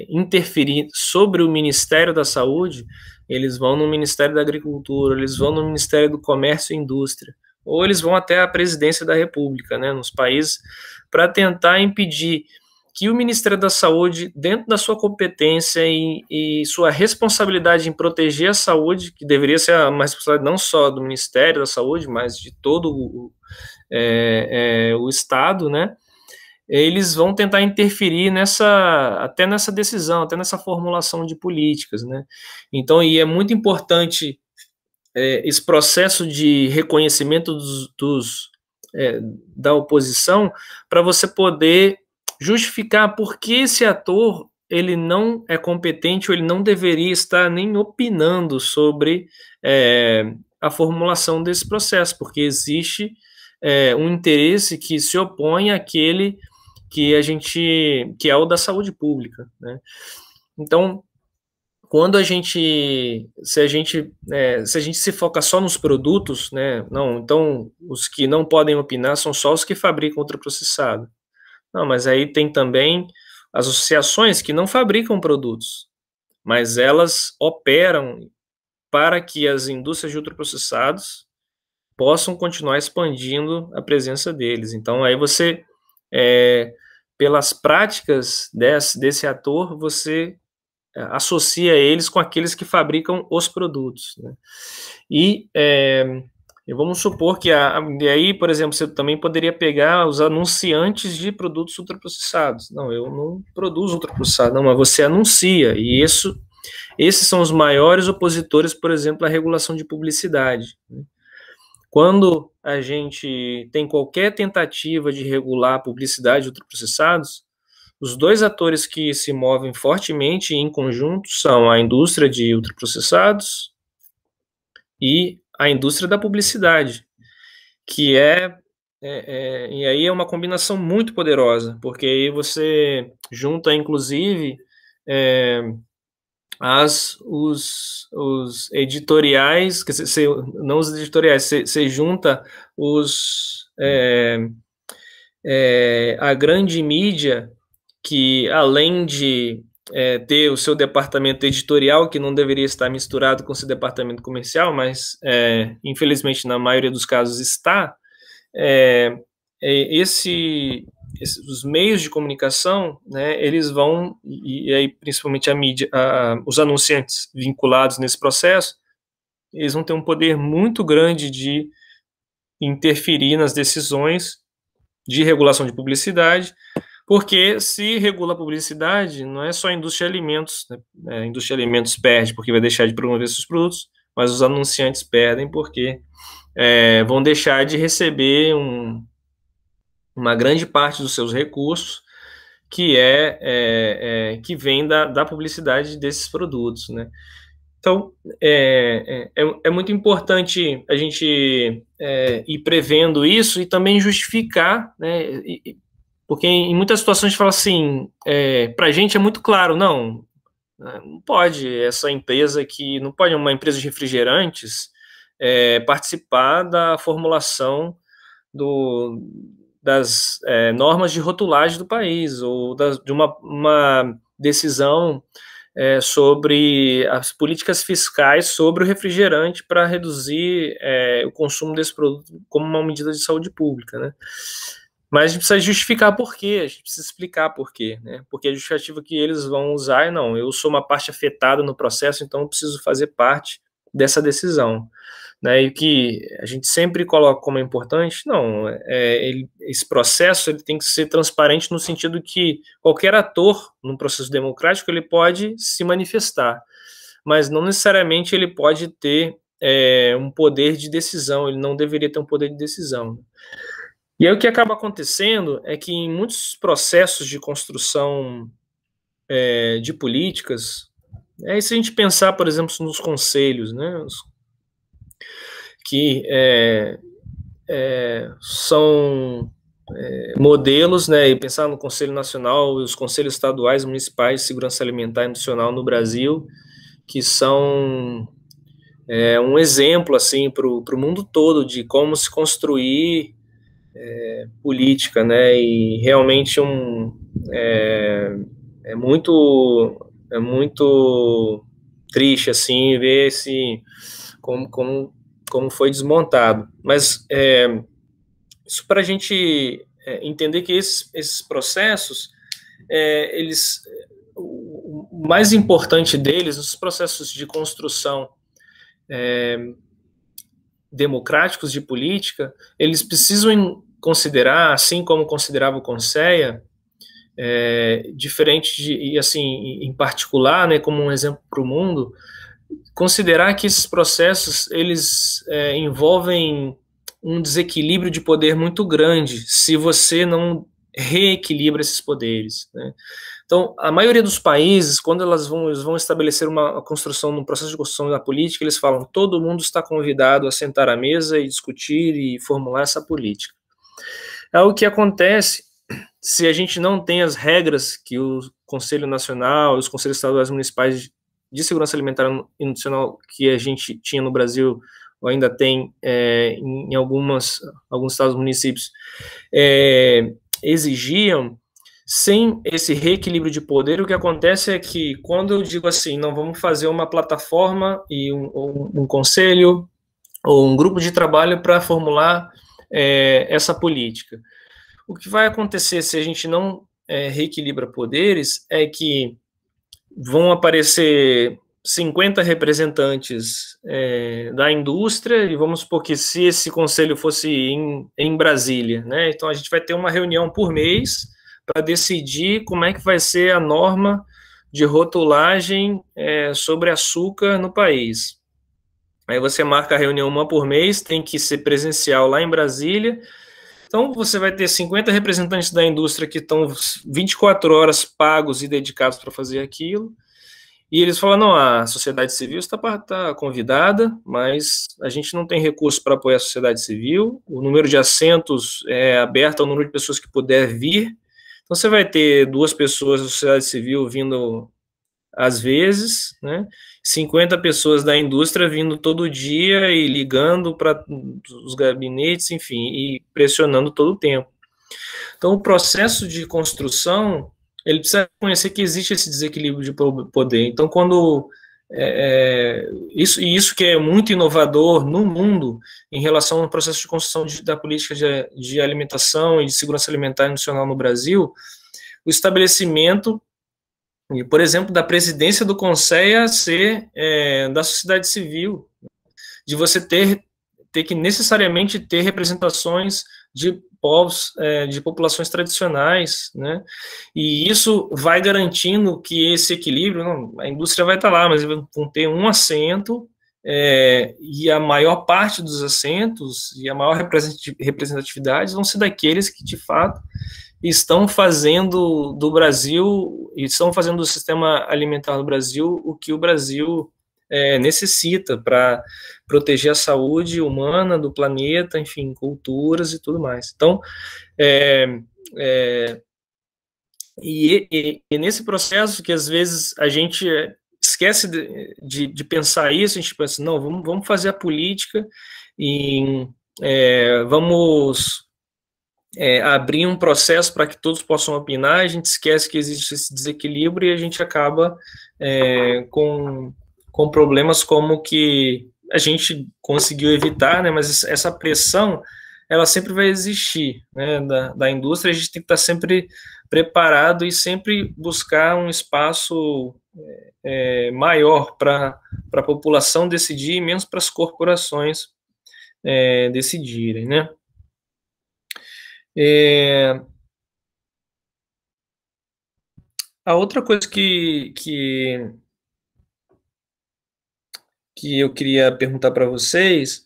interferir sobre o Ministério da Saúde, eles vão no Ministério da Agricultura, eles vão no Ministério do Comércio e Indústria, ou eles vão até a Presidência da República, né, nos países, para tentar impedir que o Ministério da Saúde, dentro da sua competência e sua responsabilidade em proteger a saúde, que deveria ser uma responsabilidade não só do Ministério da Saúde, mas de todo o Estado, né, eles vão tentar interferir até nessa decisão, até nessa formulação de políticas, né. Então, e é muito importante esse processo de reconhecimento da oposição, para você poder justificar por que esse ator ele não é competente ou ele não deveria estar nem opinando sobre a formulação desse processo, porque existe um interesse que se opõe àquele que é o da saúde pública, né? Então, quando se a gente se foca só nos produtos, né, então os que não podem opinar são só os que fabricam ultraprocessado. Não, mas aí tem também as associações que não fabricam produtos, mas elas operam para que as indústrias de ultraprocessados possam continuar expandindo a presença deles. Então aí você, pelas práticas desse ator, você associa eles com aqueles que fabricam os produtos, né? E vamos supor que aí, por exemplo, você também poderia pegar os anunciantes de produtos ultraprocessados. Não, eu não produzo ultraprocessado, não, mas você anuncia, e esses são os maiores opositores, por exemplo, à regulação de publicidade, né? Quando a gente tem qualquer tentativa de regular a publicidade de ultraprocessados, os 2 atores que se movem fortemente em conjunto são a indústria de ultraprocessados e a indústria da publicidade, que e aí é uma combinação muito poderosa, porque aí você junta, inclusive, os editoriais, não os editoriais, você junta a grande mídia, que além de ter o seu departamento editorial, que não deveria estar misturado com o seu departamento comercial, mas infelizmente na maioria dos casos está, os meios de comunicação, né, eles vão, e aí principalmente a mídia, os anunciantes vinculados nesse processo, eles vão ter um poder muito grande de interferir nas decisões de regulação de publicidade, Porque se regula a publicidade, não é só a indústria de alimentos, né? A indústria de alimentos perde porque vai deixar de promover seus produtos, mas os anunciantes perdem porque vão deixar de receber uma grande parte dos seus recursos que vem da publicidade desses produtos, né? Então, é muito importante a gente ir prevendo isso e também justificar, né? Porque em muitas situações a gente fala assim, para a gente é muito claro, não pode essa empresa que, não pode uma empresa de refrigerantes participar da formulação das normas de rotulagem do país, ou de uma decisão sobre as políticas fiscais sobre o refrigerante para reduzir o consumo desse produto como uma medida de saúde pública, né? Mas a gente precisa justificar por quê, a gente precisa explicar por quê, né? Porque a justificativa que eles vão usar não, eu sou uma parte afetada no processo, então eu preciso fazer parte dessa decisão, né? E o que a gente sempre coloca como importante, não, esse processo ele tem que ser transparente no sentido que qualquer ator num processo democrático ele pode se manifestar, mas não necessariamente ele pode ter um poder de decisão, ele não deveria ter um poder de decisão. E aí o que acaba acontecendo é que em muitos processos de construção de políticas, se a gente pensar, por exemplo, nos conselhos, né, que são modelos, né, e pensar no Conselho Nacional e os Conselhos Estaduais Municipais de Segurança Alimentar e Nutricional no Brasil, que são um exemplo assim, para o mundo todo de como se construir política, né, e realmente é muito triste assim ver como foi desmontado. Mas isso para a gente entender que esses processos, o mais importante deles, os processos de construção democráticos de política, eles precisam considerar, assim como considerava o CONSEA, diferente e assim, em particular, né, como um exemplo para o mundo, considerar que esses processos eles envolvem um desequilíbrio de poder muito grande se você não reequilibra esses poderes, né? Então, a maioria dos países, quando eles vão estabelecer uma construção, um processo de construção da política, eles falam, todo mundo está convidado a sentar à mesa e discutir e formular essa política. É o que acontece se a gente não tem as regras que o Conselho Nacional, os Conselhos Estaduais Municipais de Segurança Alimentar e Nutricional que a gente tinha no Brasil, ou ainda tem em alguns estados e municípios, exigiam. Sem esse reequilíbrio de poder, o que acontece é que, quando eu digo assim, não, vamos fazer uma plataforma e um conselho ou um grupo de trabalho para formular essa política, o que vai acontecer se a gente não reequilibra poderes é que vão aparecer 50 representantes da indústria, e vamos supor que se esse conselho fosse em Brasília, né, então a gente vai ter uma reunião por mês para decidir como é que vai ser a norma de rotulagem sobre açúcar no país. Aí você marca a reunião uma por mês, tem que ser presencial lá em Brasília. Então você vai ter 50 representantes da indústria que estão 24 horas pagos e dedicados para fazer aquilo. E eles falam, não, a sociedade civil está convidada, mas a gente não tem recurso para apoiar a sociedade civil, o número de assentos é aberto ao número de pessoas que puder vir. Então, você vai ter 2 pessoas da sociedade civil vindo às vezes, né? 50 pessoas da indústria vindo todo dia e ligando para os gabinetes, enfim, e pressionando todo o tempo. Então, o processo de construção, ele precisa reconhecer que existe esse desequilíbrio de poder. Então, quando isso que é muito inovador no mundo em relação ao processo de construção da política de alimentação e de segurança alimentar e nutricional no Brasil, o estabelecimento, por exemplo, da presidência do CONSEA ser da sociedade civil, de você ter que necessariamente ter representações de povos, de populações tradicionais, né? E isso vai garantindo que esse equilíbrio, não, a indústria vai estar lá, mas vão ter um assento, e a maior parte dos assentos e a maior representatividade vão ser daqueles que, de fato, estão fazendo do Brasil, estão fazendo do sistema alimentar do Brasil o que o Brasil necessita para proteger a saúde humana do planeta, enfim, culturas e tudo mais. Então, e nesse processo que às vezes a gente esquece de pensar isso, a gente pensa, não, vamos fazer a política e vamos abrir um processo para que todos possam opinar, a gente esquece que existe esse desequilíbrio e a gente acaba com problemas como que a gente conseguiu evitar, né, mas essa pressão, ela sempre vai existir, né, da indústria, a gente tem que estar sempre preparado e sempre buscar um espaço maior para a população decidir e menos para as corporações decidirem, né. A outra coisa que eu queria perguntar para vocês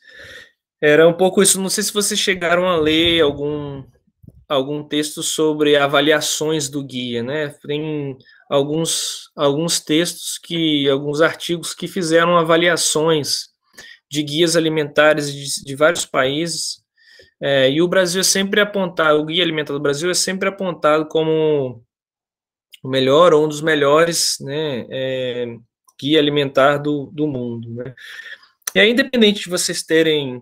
era um pouco isso, não sei se vocês chegaram a ler algum texto sobre avaliações do guia, né? Tem alguns textos, alguns artigos que fizeram avaliações de guias alimentares de vários países, e o Brasil é sempre apontado, o Guia Alimentar do Brasil é sempre apontado como o melhor ou um dos melhores, né, guia alimentar do mundo, né? E aí, independente de vocês terem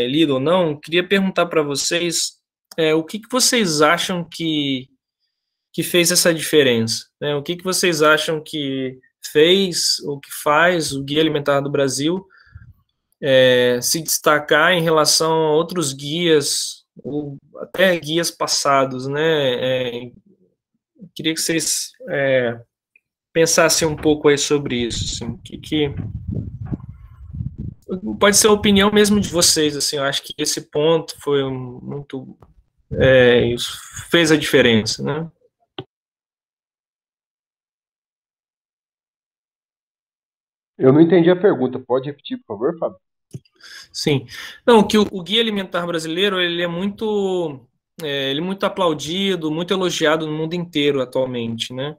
lido ou não, queria perguntar para vocês o que vocês acham que fez essa diferença, né? O que vocês acham que fez ou que faz o Guia Alimentar do Brasil se destacar em relação a outros guias, ou até guias passados, né? Queria que vocês pensassem um pouco aí sobre isso, assim, pode ser a opinião mesmo de vocês, assim, eu acho que esse ponto foi muito, isso fez a diferença, né? Eu não entendi a pergunta, pode repetir, por favor, Fábio? Sim, não, que o Guia Alimentar Brasileiro, ele é muito aplaudido, muito elogiado no mundo inteiro atualmente, né?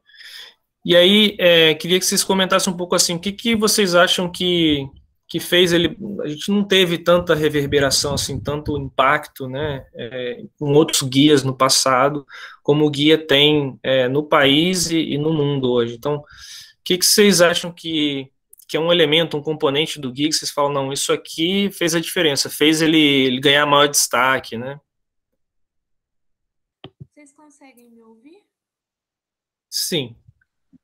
E aí, queria que vocês comentassem um pouco assim, o que vocês acham que fez ele, a gente não teve tanta reverberação, assim, tanto impacto, né, com outros guias no passado, como o guia tem no país e no mundo hoje. Então, o que vocês acham que é um elemento, um componente do guia que vocês falam, não, isso aqui fez a diferença, fez ele ganhar maior destaque, né? Vocês conseguem me ouvir? Sim.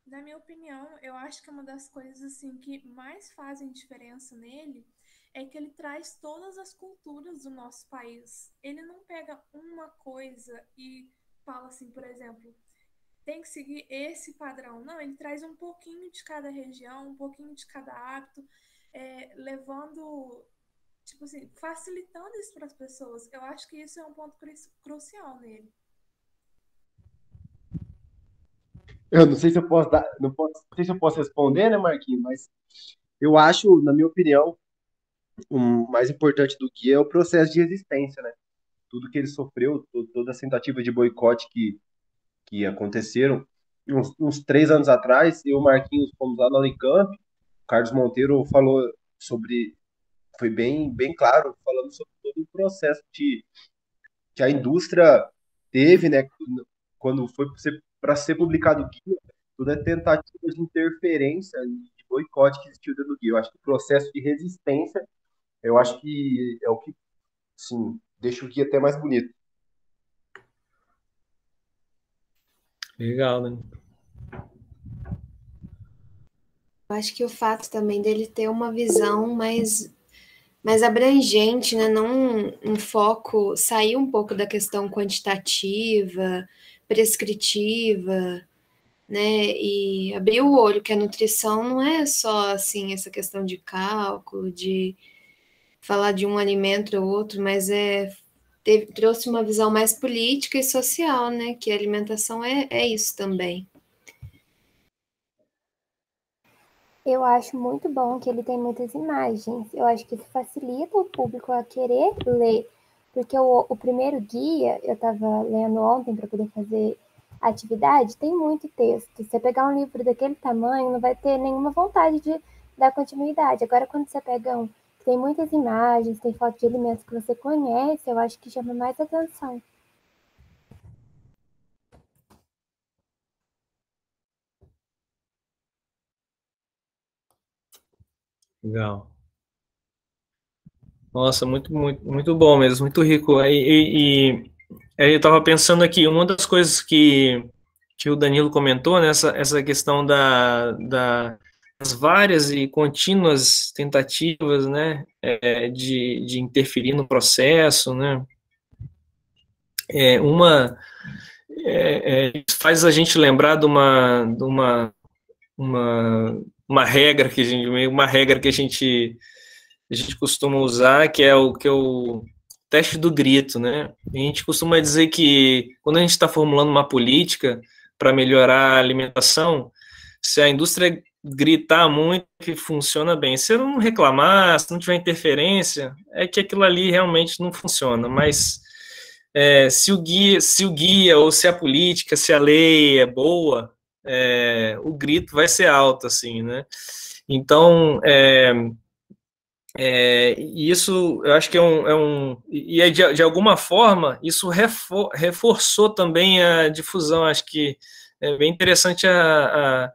Na minha opinião, eu acho que uma das coisas assim que mais fazem diferença nele é que ele traz todas as culturas do nosso país. Ele não pega uma coisa e fala assim, por exemplo, tem que seguir esse padrão. Não, ele traz um pouquinho de cada região, um pouquinho de cada hábito, levando, tipo assim, facilitando isso para as pessoas. Eu acho que isso é um ponto crucial nele. Eu não sei se eu posso dar, não sei se eu posso responder, né, Marquinhos? Mas eu acho, na minha opinião, o mais importante do guia é o processo de resistência, né? Tudo que ele sofreu, toda a tentativa de boicote que aconteceram. Uns 3 anos atrás, eu e o Marquinhos fomos lá na Unicamp, o Carlos Monteiro falou sobre, foi bem claro, falando sobre todo o processo que a indústria teve, né? Quando foi para ser publicado o guia, tudo é tentativa de interferência, de boicote que existiu dentro do guia. Eu acho que o processo de resistência, eu acho que é o que, sim, deixa o guia até mais bonito. Legal, né? Eu acho que o fato também dele ter uma visão mais abrangente, né? Não um foco, sair um pouco da questão quantitativa, prescritiva, né? E abrir o olho, que a nutrição não é só assim essa questão de cálculo, de falar de um alimento ou outro, mas é trouxe uma visão mais política e social, né? Que a alimentação é isso também. Eu acho muito bom que ele tem muitas imagens. Eu acho que isso facilita o público a querer ler. Porque o primeiro guia, eu estava lendo ontem para poder fazer a atividade, tem muito texto. Se você pegar um livro daquele tamanho, não vai ter nenhuma vontade de dar continuidade. Agora, quando você pega um que tem muitas imagens, tem foto de alimentos que você conhece, eu acho que chama mais atenção. Legal. Nossa, muito bom mesmo, muito rico. E eu estava pensando aqui, uma das coisas que o Danilo comentou, né, essa questão das várias e contínuas tentativas, né, de interferir no processo, né, faz a gente lembrar de uma regra que a gente costuma usar, que é o teste do grito, né? A gente costuma dizer que quando a gente está formulando uma política para melhorar a alimentação, se a indústria gritar muito, que funciona bem. Se não reclamar, se não tiver interferência, é que aquilo ali realmente não funciona. Mas se o guia ou se a política, se a lei é boa, o grito vai ser alto, assim, né? Então, isso eu acho que de alguma forma isso reforçou também a difusão. Acho que é bem interessante a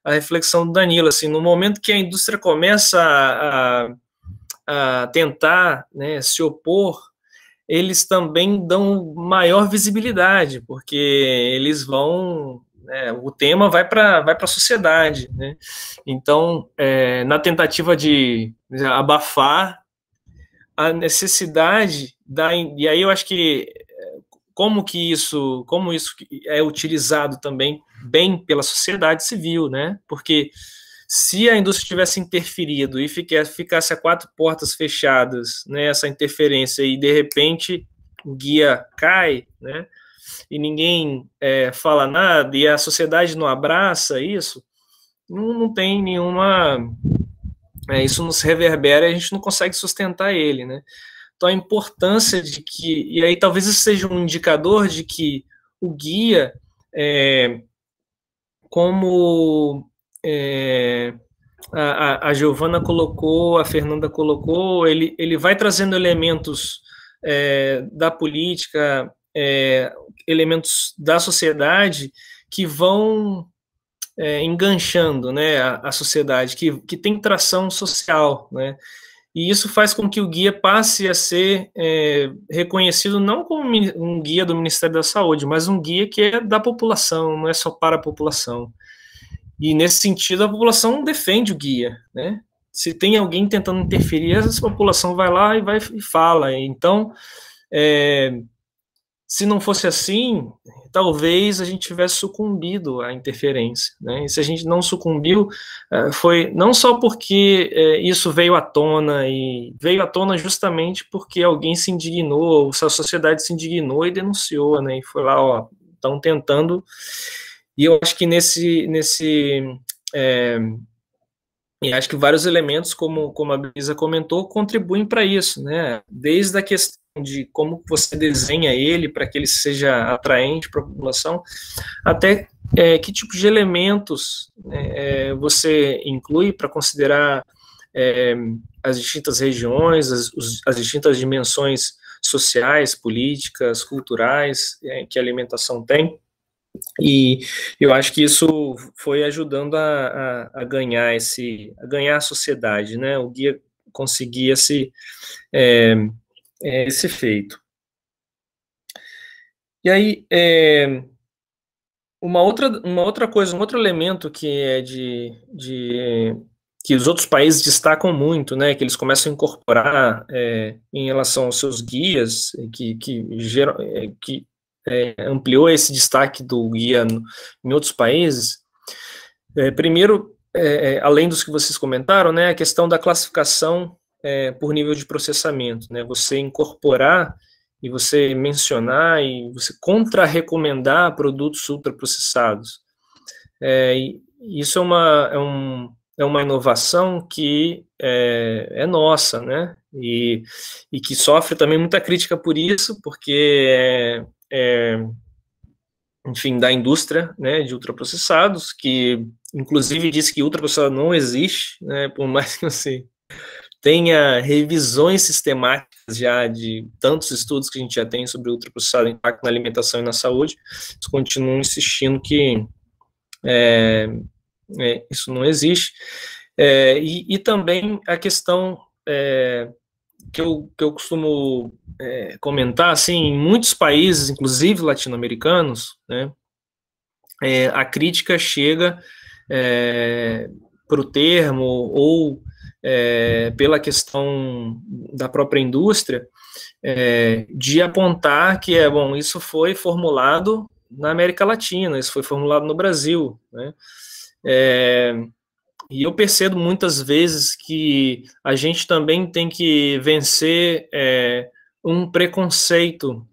reflexão do Danilo, assim, no momento que a indústria começa a tentar, né, se opor, eles também dão maior visibilidade, porque eles vão, o tema vai para a sociedade, né? Então, na tentativa de abafar a necessidade e aí eu acho que como isso é utilizado também bem pela sociedade civil, né? Porque se a indústria tivesse interferido e ficasse a quatro portas fechadas, né, essa interferência, e de repente o guia cai, né, e ninguém fala nada, e a sociedade não abraça isso, não tem nenhuma... isso nos reverbera e a gente não consegue sustentar ele, né? Então a importância de que... E aí talvez isso seja um indicador de que o guia, como a Giovana colocou, a Fernanda colocou, ele vai trazendo elementos da política, elementos da sociedade que vão enganchando, né, a sociedade, que tem tração social, né, e isso faz com que o guia passe a ser reconhecido não como um guia do Ministério da Saúde, mas um guia que é da população, não é só para a população. E nesse sentido a população defende o guia, né? Se tem alguém tentando interferir, essa população vai lá e fala. Então, se não fosse assim, talvez a gente tivesse sucumbido à interferência, né? E se a gente não sucumbiu, foi não só porque isso veio à tona, e veio à tona justamente porque alguém se indignou, a sociedade se indignou e denunciou, né? E foi lá, ó, estão tentando. E eu acho que e acho que vários elementos, como a Brisa comentou, contribuem para isso, né? Desde a questão de como você desenha ele para que ele seja atraente para a população, até que tipo de elementos você inclui para considerar as distintas regiões, as distintas dimensões sociais, políticas, culturais que a alimentação tem. E eu acho que isso foi ajudando a ganhar a sociedade, né? O guia conseguia esse efeito. E aí, uma outra coisa, um outro elemento que que os outros países destacam muito, né? Que eles começam a incorporar em relação aos seus guias, que ampliou esse destaque do guia em outros países. Primeiro, além dos que vocês comentaram, né, a questão da classificação por nível de processamento, né, você incorporar e você mencionar e você contra-recomendar produtos ultraprocessados. Isso é uma inovação que é nossa, né? E que sofre também muita crítica por isso, porque enfim, da indústria, né, de ultraprocessados, que inclusive diz que ultraprocessado não existe, né, por mais que você tenha revisões sistemáticas já de tantos estudos que a gente já tem sobre ultraprocessado, impacto na alimentação e na saúde, eles continuam insistindo que isso não existe. E também a questão que eu costumo comentar, assim, em muitos países, inclusive latino-americanos, né, a crítica chega para o termo ou pela questão da própria indústria, de apontar que bom, isso foi formulado na América Latina, isso foi formulado no Brasil, né? E eu percebo muitas vezes que a gente também tem que vencer um preconceito,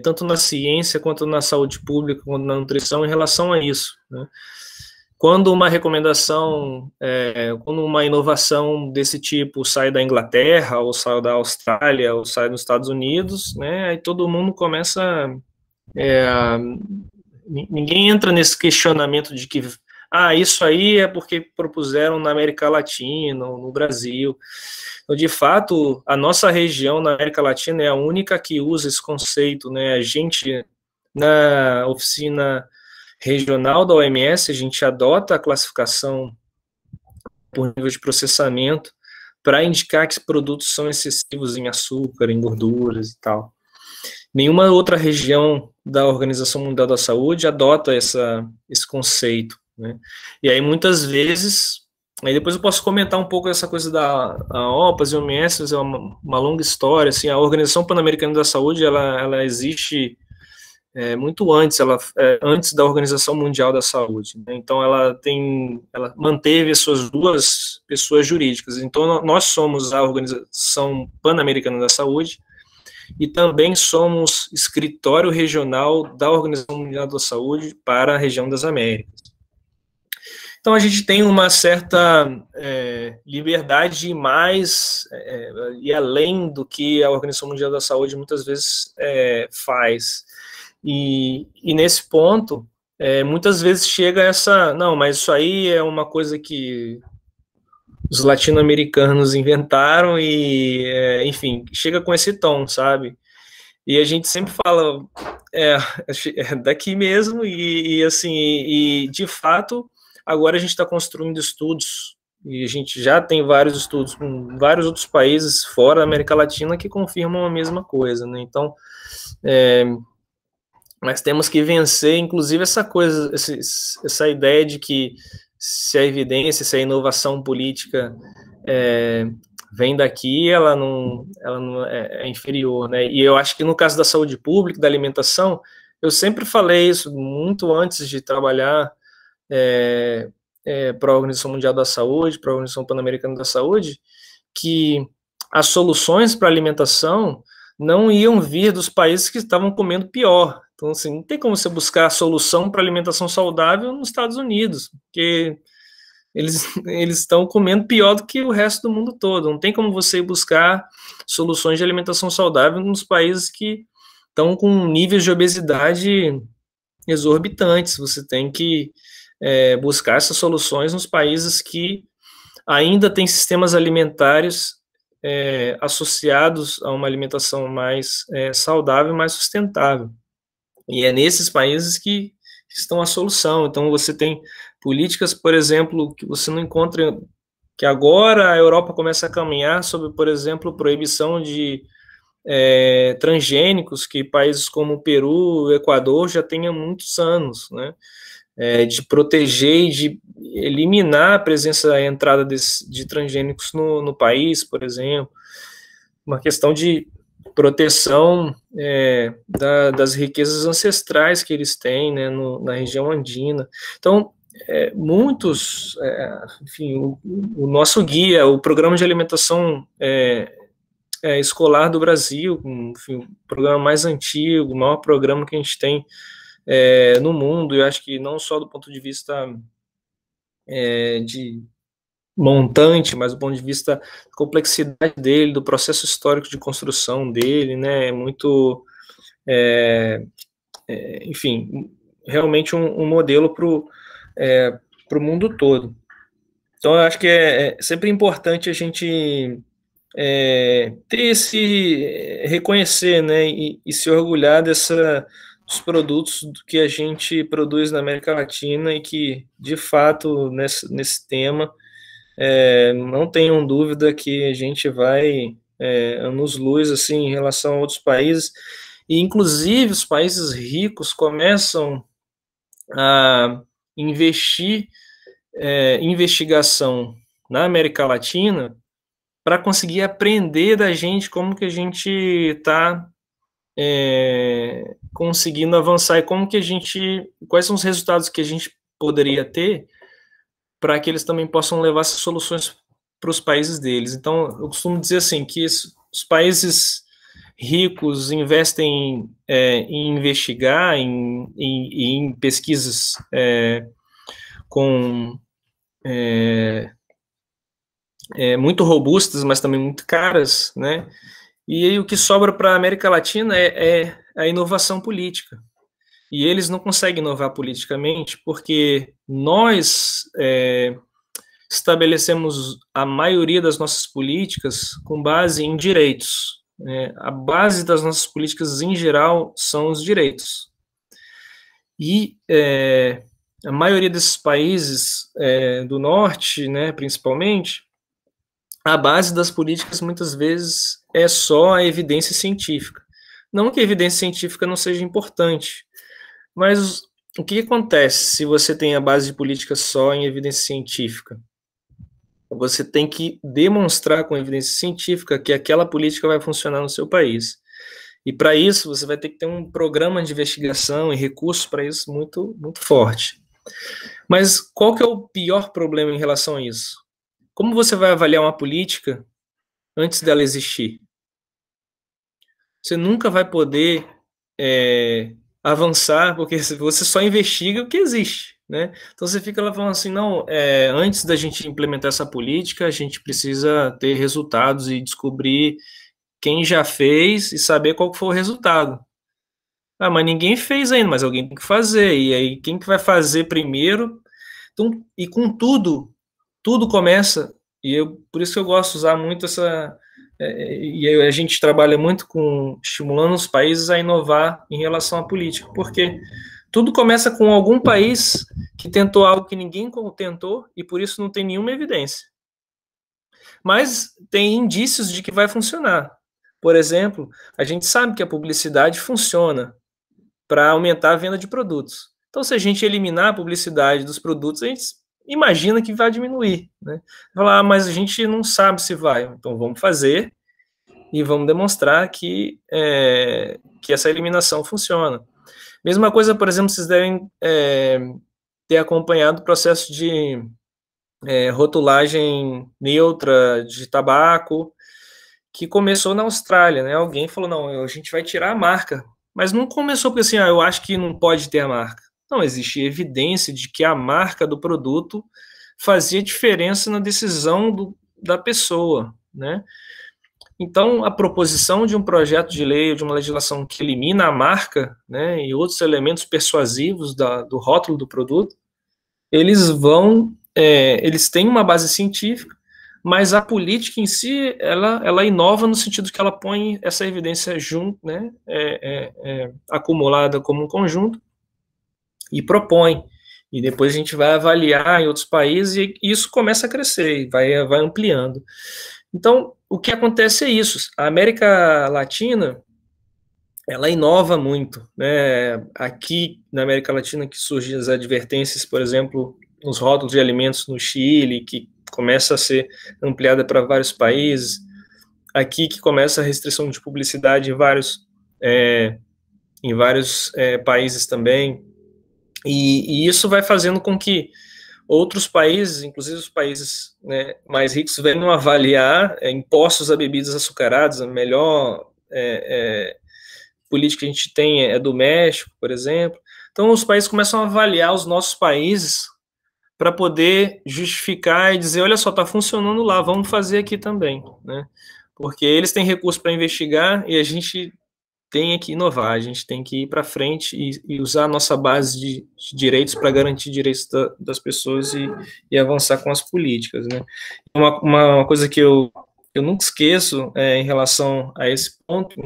tanto na ciência, quanto na saúde pública, quanto na nutrição, em relação a isso, né? Quando uma recomendação, quando uma inovação desse tipo sai da Inglaterra, ou sai da Austrália, ou sai dos Estados Unidos, né, aí todo mundo começa ninguém entra nesse questionamento de que isso aí é porque propuseram na América Latina, ou no Brasil. Então, de fato, a nossa região na América Latina é a única que usa esse conceito, né? A gente, na oficina regional da OMS, a gente adota a classificação por nível de processamento para indicar que os produtos são excessivos em açúcar, em gorduras e tal. Nenhuma outra região da Organização Mundial da Saúde adota esse conceito, né? E aí, muitas vezes, aí depois eu posso comentar um pouco essa coisa da OPAS e OMS, é uma longa história, assim, a Organização Pan-Americana da Saúde, ela existe muito antes, antes da Organização Mundial da Saúde, né? Então ela manteve as suas duas pessoas jurídicas, então nós somos a Organização Pan-Americana da Saúde, e também somos escritório regional da Organização Mundial da Saúde para a região das Américas. Então, a gente tem uma certa liberdade de ir mais e além do que a Organização Mundial da Saúde muitas vezes faz. E nesse ponto, muitas vezes chega não, mas isso aí é uma coisa que os latino-americanos inventaram e, enfim, chega com esse tom, sabe? E a gente sempre fala, é daqui mesmo, e assim, e de fato, agora a gente está construindo estudos, e a gente já tem vários estudos com vários outros países fora da América Latina que confirmam a mesma coisa, né? Então, mas temos que vencer, inclusive, essa ideia de que se a evidência, se a inovação política vem daqui, ela não é inferior, né? E eu acho que no caso da saúde pública, da alimentação, eu sempre falei isso muito antes de trabalhar para a Organização Mundial da Saúde, para a Organização Pan-Americana da Saúde, que as soluções para a alimentação não iam vir dos países que estavam comendo pior. Então, assim, não tem como você buscar a solução para alimentação saudável nos Estados Unidos, porque eles estão comendo pior do que o resto do mundo todo. Não tem como você buscar soluções de alimentação saudável nos países que estão com níveis de obesidade exorbitantes. Você tem que buscar essas soluções nos países que ainda têm sistemas alimentares associados a uma alimentação mais saudável, mais sustentável. E é nesses países que estão a solução. Então, você tem políticas, por exemplo, que você não encontra, que agora a Europa começa a caminhar sobre, por exemplo, proibição de transgênicos, que países como o Peru, o Equador já têm há muitos anos, né? De proteger e de eliminar a presença, a entrada de transgênicos no país, por exemplo. Uma questão de proteção das riquezas ancestrais que eles têm, né, na região andina. Então, enfim, o nosso guia, o programa de alimentação escolar do Brasil, enfim, o programa mais antigo, o maior programa que a gente tem no mundo. Eu acho que não só do ponto de vista de montante, mas do ponto de vista da complexidade dele, do processo histórico de construção dele, né, muito, enfim, realmente um modelo para o mundo todo. Então, eu acho que é sempre importante a gente reconhecer, né, e se orgulhar dos produtos que a gente produz na América Latina e que, de fato, nesse tema, não tenham dúvida que a gente vai anos-luz assim, em relação a outros países, e inclusive os países ricos começam a investir em investigação na América Latina para conseguir aprender da gente como que a gente está conseguindo avançar e quais são os resultados que a gente poderia ter para que eles também possam levar essas soluções para os países deles. Então, eu costumo dizer assim, que os países ricos investem em investigar, em pesquisas muito robustas, mas também muito caras, né? E aí o que sobra para a América Latina é a inovação política. E eles não conseguem inovar politicamente porque nós estabelecemos a maioria das nossas políticas com base em direitos. A base das nossas políticas, em geral, são os direitos. E a maioria desses países do norte, né, principalmente, a base das políticas, muitas vezes, é só a evidência científica. Não que a evidência científica não seja importante, mas o que acontece se você tem a base de política só em evidência científica? Você tem que demonstrar com evidência científica que aquela política vai funcionar no seu país. E para isso, você vai ter que ter um programa de investigação e recursos para isso muito, muito forte. Mas qual que é o pior problema em relação a isso? Como você vai avaliar uma política antes dela existir? Você nunca vai poder avançar, porque você só investiga o que existe, né? Então você fica lá falando assim, não, antes da gente implementar essa política, a gente precisa ter resultados e descobrir quem já fez e saber qual foi o resultado. Ah, mas ninguém fez ainda, mas alguém tem que fazer, e aí quem que vai fazer primeiro? Então, e com tudo começa, por isso que eu gosto de usar muito e a gente trabalha muito estimulando os países a inovar em relação à política, porque tudo começa com algum país que tentou algo que ninguém tentou e por isso não tem nenhuma evidência. Mas tem indícios de que vai funcionar. Por exemplo, a gente sabe que a publicidade funciona para aumentar a venda de produtos. Então, se a gente eliminar a publicidade dos produtos, a gente imagina que vai diminuir, né? Falar, mas a gente não sabe se vai. Então, vamos fazer e vamos demonstrar que essa eliminação funciona. Mesma coisa, por exemplo, vocês devem ter acompanhado o processo de rotulagem neutra de tabaco, que começou na Austrália, né? Alguém falou, não, a gente vai tirar a marca. Mas não começou porque assim, eu acho que não pode ter a marca. Não, existe evidência de que a marca do produto fazia diferença na decisão da pessoa, né? Então, a proposição de um projeto de lei ou de uma legislação que elimina a marca, né, e outros elementos persuasivos do rótulo do produto, eles têm uma base científica, mas a política em si, ela inova no sentido que ela põe essa evidência junto, né, acumulada como um conjunto, e propõe. E depois a gente vai avaliar em outros países e isso começa a crescer, e vai ampliando. Então, o que acontece é isso. A América Latina, ela inova muito, né? Aqui na América Latina que surgem as advertências, por exemplo, nos rótulos de alimentos no Chile, que começa a ser ampliada para vários países. Aqui que começa a restrição de publicidade em vários países também. E isso vai fazendo com que outros países, inclusive os países, né, mais ricos, vêm avaliar impostos a bebidas açucaradas. A melhor política que a gente tem é do México, por exemplo. Então, os países começam a avaliar os nossos países para poder justificar e dizer, olha só, está funcionando lá, vamos fazer aqui também, né? Porque eles têm recursos para investigar e a gente tem que inovar, a gente tem que ir para frente e usar a nossa base de direitos para garantir direitos das pessoas e avançar com as políticas, né? Uma coisa que eu nunca esqueço em relação a esse ponto,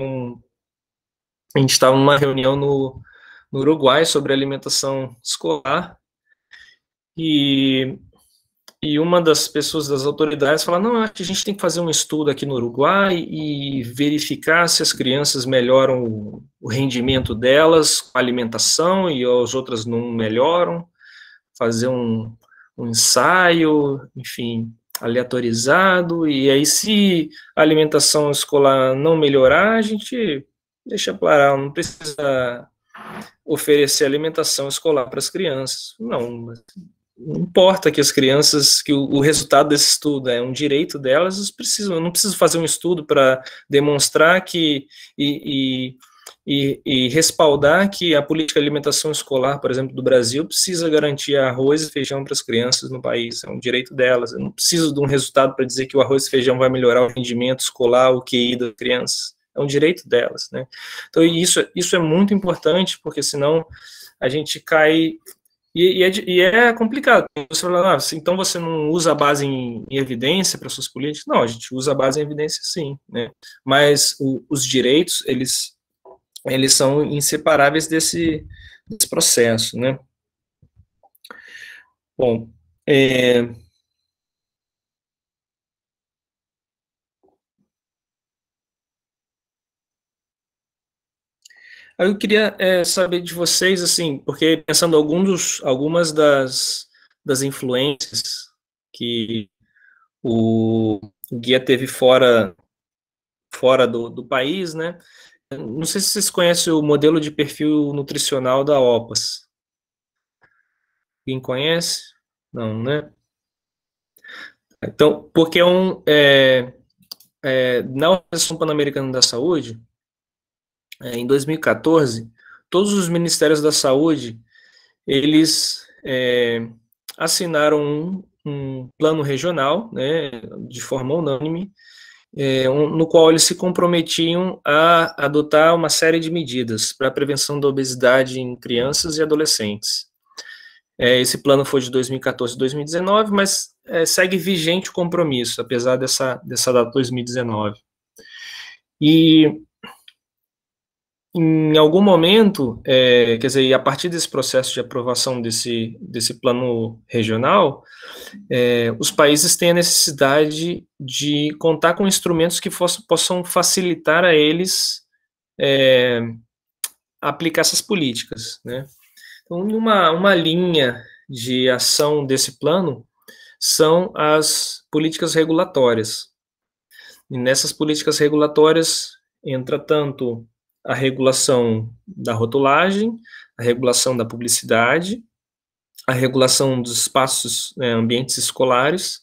a gente estava numa reunião no Uruguai sobre alimentação escolar e uma das pessoas das autoridades falou, não, acho que a gente tem que fazer um estudo aqui no Uruguai e verificar se as crianças melhoram o rendimento delas com a alimentação e as outras não melhoram, fazer um ensaio, enfim, aleatorizado, e aí se a alimentação escolar não melhorar, a gente deixa para lá, não precisa oferecer alimentação escolar para as crianças. Não importa que as crianças, que o resultado desse estudo é um direito delas, eu não preciso fazer um estudo para demonstrar que e respaldar que a política de alimentação escolar, por exemplo, do Brasil, precisa garantir arroz e feijão para as crianças no país, é um direito delas. Eu não preciso de um resultado para dizer que o arroz e feijão vai melhorar o rendimento escolar, o QI das crianças, é um direito delas, né? Então, isso é muito importante, porque senão a gente cai... E é complicado. Você fala, então você não usa a base em evidência para suas políticas? Não, a gente usa a base em evidência sim, né? Mas os direitos, eles são inseparáveis desse processo, né? Bom, eu queria saber de vocês, assim, porque pensando algumas das influências que o guia teve fora do país, né? Não sei se vocês conhecem o modelo de perfil nutricional da OPAS. Quem conhece? Não, né? Então, porque na Organização Pan-Americana da Saúde, em 2014, todos os ministérios da saúde, eles assinaram um plano regional, né, de forma unânime, no qual eles se comprometiam a adotar uma série de medidas para a prevenção da obesidade em crianças e adolescentes. Esse plano foi de 2014 a 2019, mas segue vigente o compromisso, apesar dessa data 2019. E em algum momento, quer dizer, a partir desse processo de aprovação desse plano regional, os países têm a necessidade de contar com instrumentos que possam facilitar a eles aplicar essas políticas, né? Então, uma linha de ação desse plano são as políticas regulatórias. E nessas políticas regulatórias entra tanto a regulação da rotulagem, a regulação da publicidade, a regulação dos espaços, ambientes escolares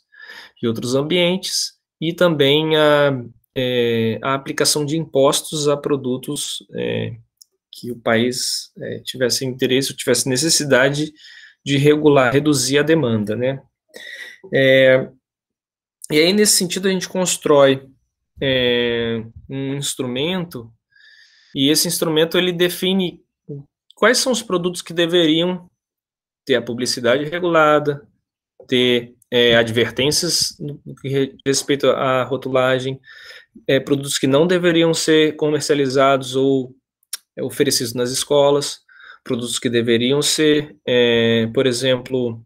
e outros ambientes, e também a aplicação de impostos a produtos que o país tivesse interesse ou tivesse necessidade de regular, reduzir a demanda, né? E aí, nesse sentido, a gente constrói um instrumento, e esse instrumento ele define quais são os produtos que deveriam ter a publicidade regulada, ter advertências no que diz respeito à rotulagem, produtos que não deveriam ser comercializados ou oferecidos nas escolas, produtos que deveriam ser, por exemplo,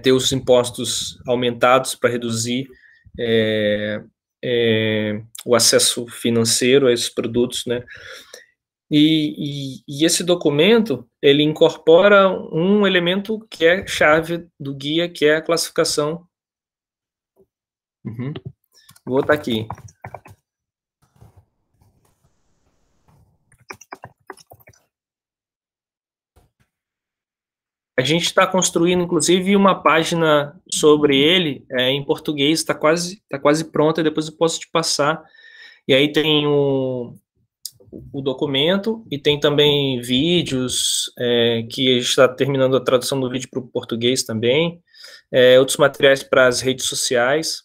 ter os impostos aumentados para reduzir o acesso financeiro a esses produtos, né? E esse documento, ele incorpora um elemento que é chave do guia, que é a classificação. Vou botar aqui. A gente está construindo, inclusive, uma página sobre ele em português, está quase pronta, depois eu posso te passar. E aí tem o documento e tem também vídeos, que a gente está terminando a tradução do vídeo para o português também, outros materiais para as redes sociais.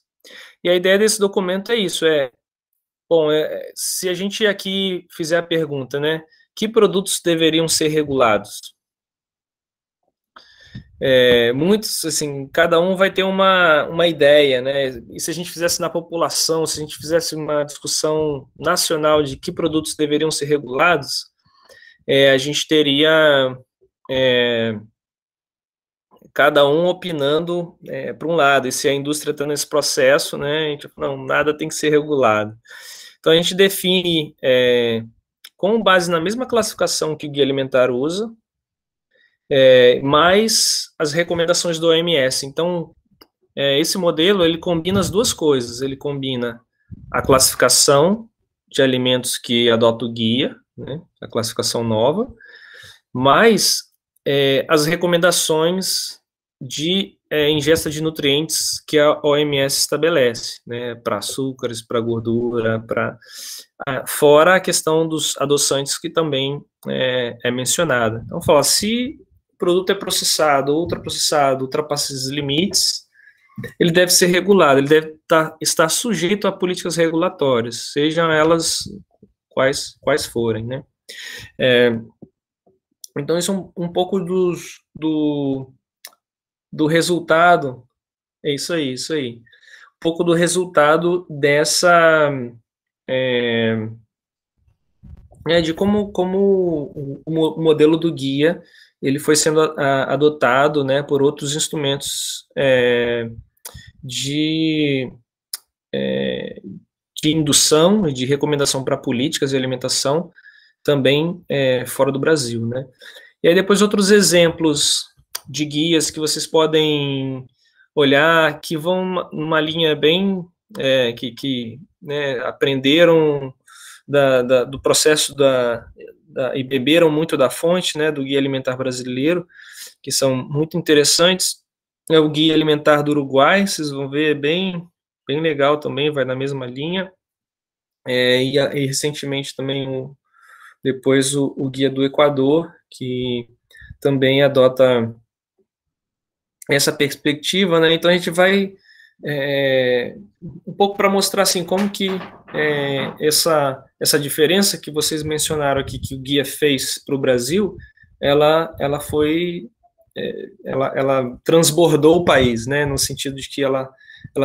E a ideia desse documento é isso, bom, se a gente aqui fizer a pergunta, né, que produtos deveriam ser regulados? Muitos, assim, cada um vai ter uma ideia, né? E se a gente fizesse na população, se a gente fizesse uma discussão nacional de que produtos deveriam ser regulados, a gente teria cada um opinando para um lado. E se a indústria está nesse processo, né? A gente fala, não, nada tem que ser regulado. Então a gente define com base na mesma classificação que o Guia Alimentar usa, mais as recomendações do OMS. Então, esse modelo, ele combina as duas coisas. Ele combina a classificação de alimentos que adota o guia, né, a classificação nova, mais as recomendações de ingesta de nutrientes que a OMS estabelece, né, para açúcares, para gordura, fora a questão dos adoçantes que também é mencionada. Então, fala, se o produto é processado, ultraprocessado, ultrapassa esses limites, ele deve ser regulado, ele deve estar sujeito a políticas regulatórias, sejam elas quais forem, né? Então, isso é um pouco do resultado, isso aí. Um pouco do resultado dessa... de como o modelo do guia ele foi sendo adotado, né, por outros instrumentos de indução e de recomendação para políticas de alimentação também fora do Brasil, né? E aí depois outros exemplos de guias que vocês podem olhar que vão numa linha bem que né, aprenderam do processo e beberam muito da fonte, né, do Guia Alimentar Brasileiro, que são muito interessantes. É o Guia Alimentar do Uruguai, vocês vão ver, bem legal também, vai na mesma linha. E recentemente também depois o Guia do Equador, que também adota essa perspectiva, né? Então a gente vai um pouco para mostrar assim como que essa diferença que vocês mencionaram aqui que o guia fez para o Brasil, ela transbordou o país, né? No sentido de que ela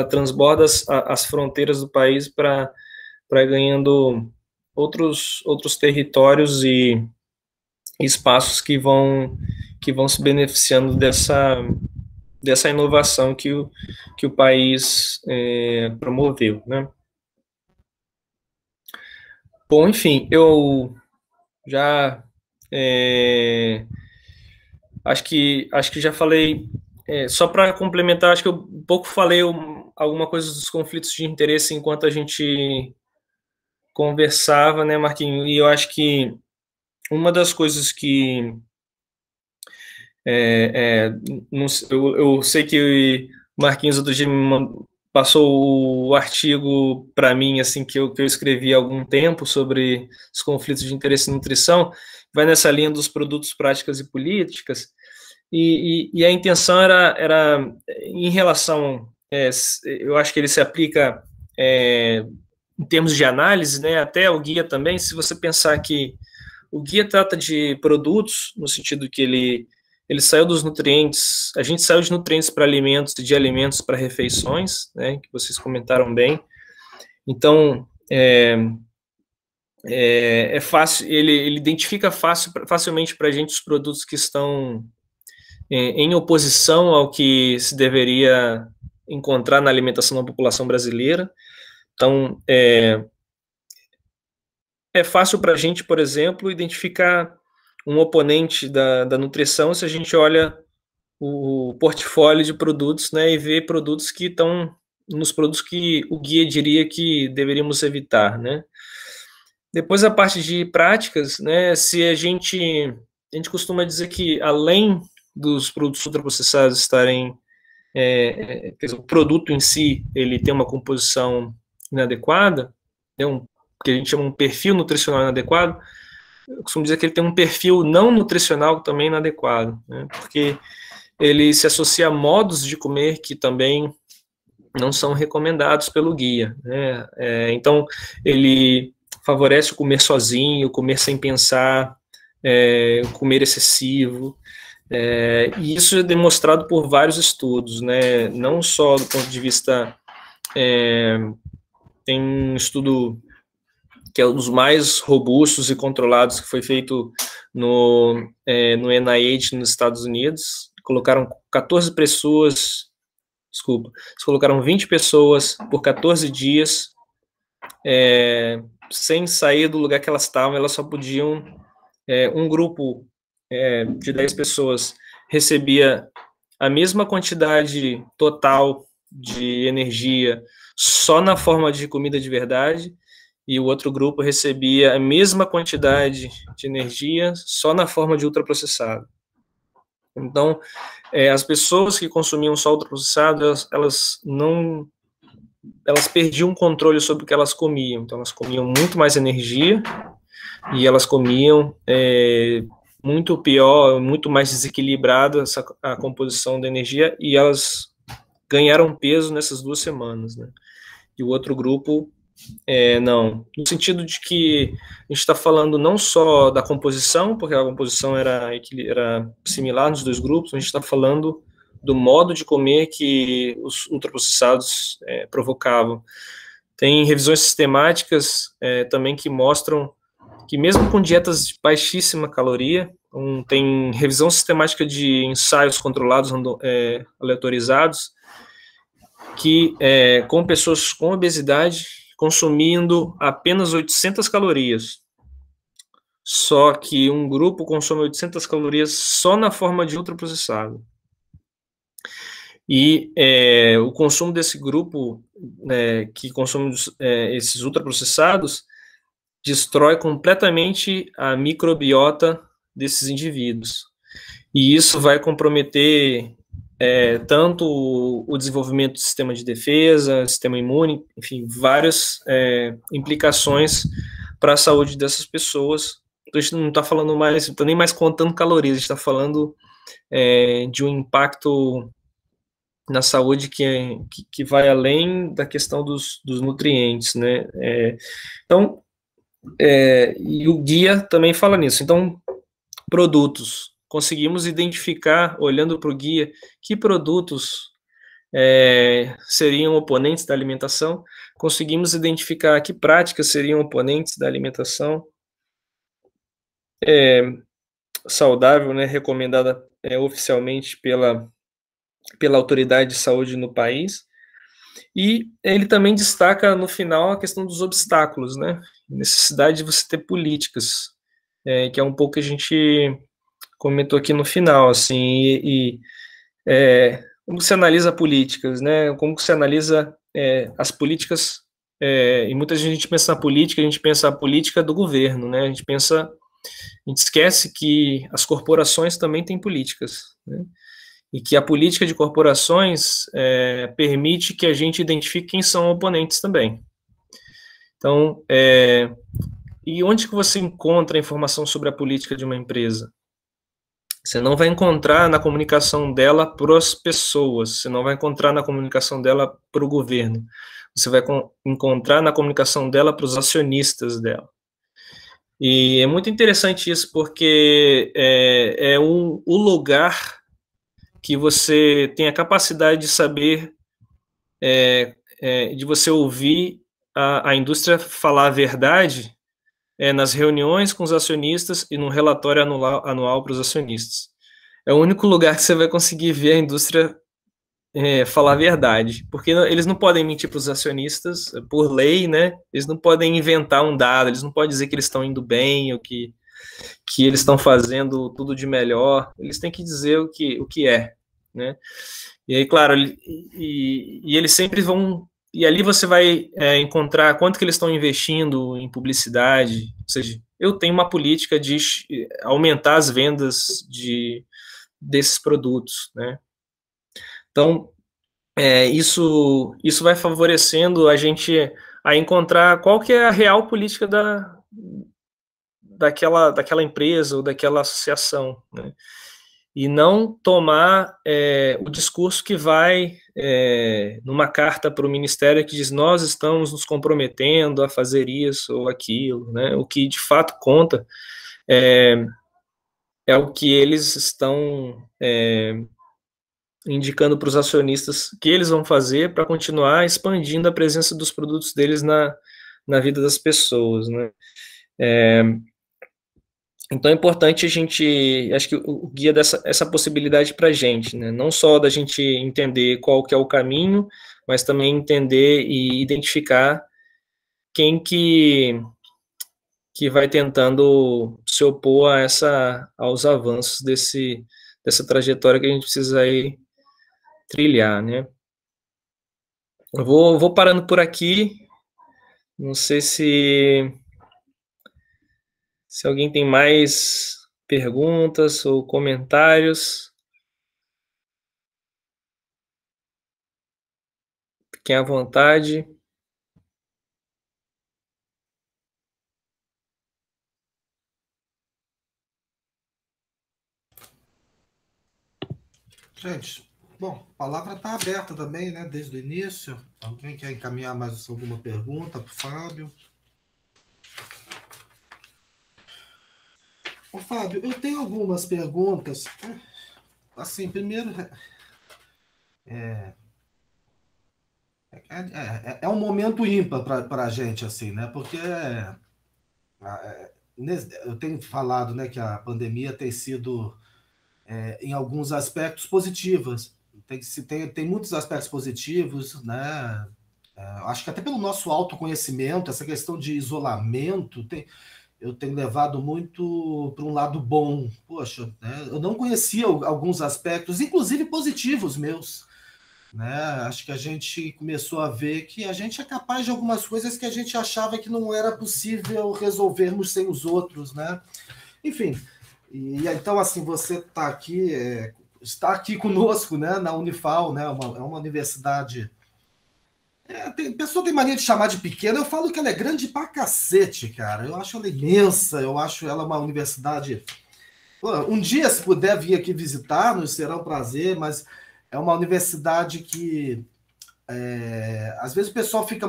transborda as fronteiras do país para ganhando outros territórios e espaços que vão se beneficiando dessa inovação que o país promoveu, né? Bom, enfim, eu já acho que já falei, só para complementar, acho que eu um pouco falei alguma coisa dos conflitos de interesse enquanto a gente conversava, né, Marquinhos? E eu acho que uma das coisas que eu sei que o Marquinhos outro dia passou o artigo para mim, assim, que eu escrevi há algum tempo sobre os conflitos de interesse em nutrição, vai nessa linha dos produtos, práticas e políticas, e a intenção era em relação, eu acho que ele se aplica em termos de análise, né, até o guia também, se você pensar que o guia trata de produtos, no sentido que ele saiu dos nutrientes, a gente saiu de nutrientes para alimentos e de alimentos para refeições, né, que vocês comentaram bem. Então, é fácil, ele identifica facilmente para a gente os produtos que estão em oposição ao que se deveria encontrar na alimentação da população brasileira. Então, é fácil para a gente, por exemplo, identificar um oponente da nutrição se a gente olha o portfólio de produtos, né, e vê produtos que estão nos produtos que o guia diria que deveríamos evitar, né. Depois a parte de práticas, né, se a gente costuma dizer que além dos produtos ultraprocessados estarem, o produto em si, ele tem uma composição inadequada, que a gente chama um perfil nutricional inadequado, eu costumo dizer que ele tem um perfil não nutricional também inadequado, né, porque ele se associa a modos de comer que também não são recomendados pelo guia, né? Então, ele favorece o comer sozinho, o comer sem pensar, o comer excessivo, e isso é demonstrado por vários estudos, né? Não só do ponto de vista... tem um estudo que é um dos mais robustos e controlados, que foi feito no NIH nos Estados Unidos. Colocaram 14 pessoas... Desculpa, eles colocaram 20 pessoas por 14 dias, sem sair do lugar que elas estavam, elas só podiam, um grupo de 10 pessoas recebia a mesma quantidade total de energia só na forma de comida de verdade, e o outro grupo recebia a mesma quantidade de energia só na forma de ultraprocessado. Então, as pessoas que consumiam só ultraprocessado, elas perdiam controle sobre o que elas comiam. Então, elas comiam muito mais energia e elas comiam muito pior, muito mais desequilibrada a composição da energia, e elas ganharam peso nessas 2 semanas, né? E o outro grupo, não. No sentido de que a gente está falando não só da composição, porque a composição era similar nos 2 grupos, a gente está falando do modo de comer que os ultraprocessados provocavam. Tem revisões sistemáticas também que mostram que mesmo com dietas de baixíssima caloria, tem revisão sistemática de ensaios controlados, aleatorizados, que com pessoas com obesidade consumindo apenas 800 calorias. Só que um grupo consome 800 calorias só na forma de ultraprocessado. E o consumo desse grupo, que consome esses ultraprocessados, destrói completamente a microbiota desses indivíduos. E isso vai comprometer tanto o desenvolvimento do sistema de defesa, sistema imune, enfim, várias implicações para a saúde dessas pessoas. Então, a gente não está falando mais, não está nem mais contando calorias, a gente está falando de um impacto na saúde que vai além da questão dos nutrientes, né? Então, e o guia também fala nisso. Então, produtos. Conseguimos identificar, olhando para o guia, que produtos seriam oponentes da alimentação. Conseguimos identificar que práticas seriam oponentes da alimentação saudável, né, recomendada oficialmente pela autoridade de saúde no país. E ele também destaca no final a questão dos obstáculos, né? Necessidade de você ter políticas, que é um pouco que a gente comentou aqui no final, assim, como você analisa políticas, né? Como você analisa as políticas, e muita gente pensa na política, a gente pensa a política do governo, né? A gente esquece que as corporações também têm políticas, né? E que a política de corporações permite que a gente identifique quem são oponentes também. Então, e onde que você encontra informação sobre a política de uma empresa? Você não vai encontrar na comunicação dela para as pessoas, você não vai encontrar na comunicação dela para o governo, você vai encontrar na comunicação dela para os acionistas dela. E é muito interessante isso, porque o lugar que você tem a capacidade de saber, de você ouvir a indústria falar a verdade nas reuniões com os acionistas e no relatório anual para os acionistas. É o único lugar que você vai conseguir ver a indústria falar a verdade, porque eles não podem mentir para os acionistas, por lei, né? Eles não podem inventar um dado, eles não podem dizer que eles estão indo bem, ou que eles estão fazendo tudo de melhor, eles têm que dizer o que é, né? E aí, claro, e eles sempre vão... E ali você vai encontrar quanto que eles estão investindo em publicidade. Ou seja, eu tenho uma política de aumentar as vendas desses produtos, né? Então, isso vai favorecendo a gente a encontrar qual que é a real política daquela empresa ou daquela associação, né? E não tomar o discurso que vai numa carta para o Ministério que diz nós estamos nos comprometendo a fazer isso ou aquilo, né? O que de fato conta é o que eles estão indicando para os acionistas que eles vão fazer para continuar expandindo a presença dos produtos deles na vida das pessoas, né? Então é importante a gente, acho que o guia dá essa possibilidade para a gente, né? Não só da gente entender qual que é o caminho, mas também entender e identificar quem que vai tentando se opor aos avanços dessa trajetória que a gente precisa aí trilhar, né? Eu vou parando por aqui, não sei se alguém tem mais perguntas ou comentários. Fiquem à vontade. Gente, bom, a palavra está aberta também, né? Desde o início. Alguém quer encaminhar mais alguma pergunta para o Fábio? Ô, Fábio, eu tenho algumas perguntas. Assim, primeiro, é um momento ímpar para a gente, assim, né? Porque eu tenho falado, né, que a pandemia tem sido, em alguns aspectos, positivas. Tem muitos aspectos positivos, né? Acho que até pelo nosso autoconhecimento, essa questão de isolamento, eu tenho levado muito para um lado bom. Poxa, né? Eu não conhecia alguns aspectos, inclusive positivos meus, né? Acho que a gente começou a ver que a gente é capaz de algumas coisas que a gente achava que não era possível resolvermos sem os outros, né? Enfim, e então, assim, você está aqui conosco, né, na Unifal, né? É uma universidade... pessoa tem mania de chamar de pequena, eu falo que ela é grande pra cacete, cara. Eu acho ela imensa, eu acho ela uma universidade... Pô, um dia, se puder vir aqui visitar, nos será um prazer, mas é uma universidade que... às vezes o pessoal fica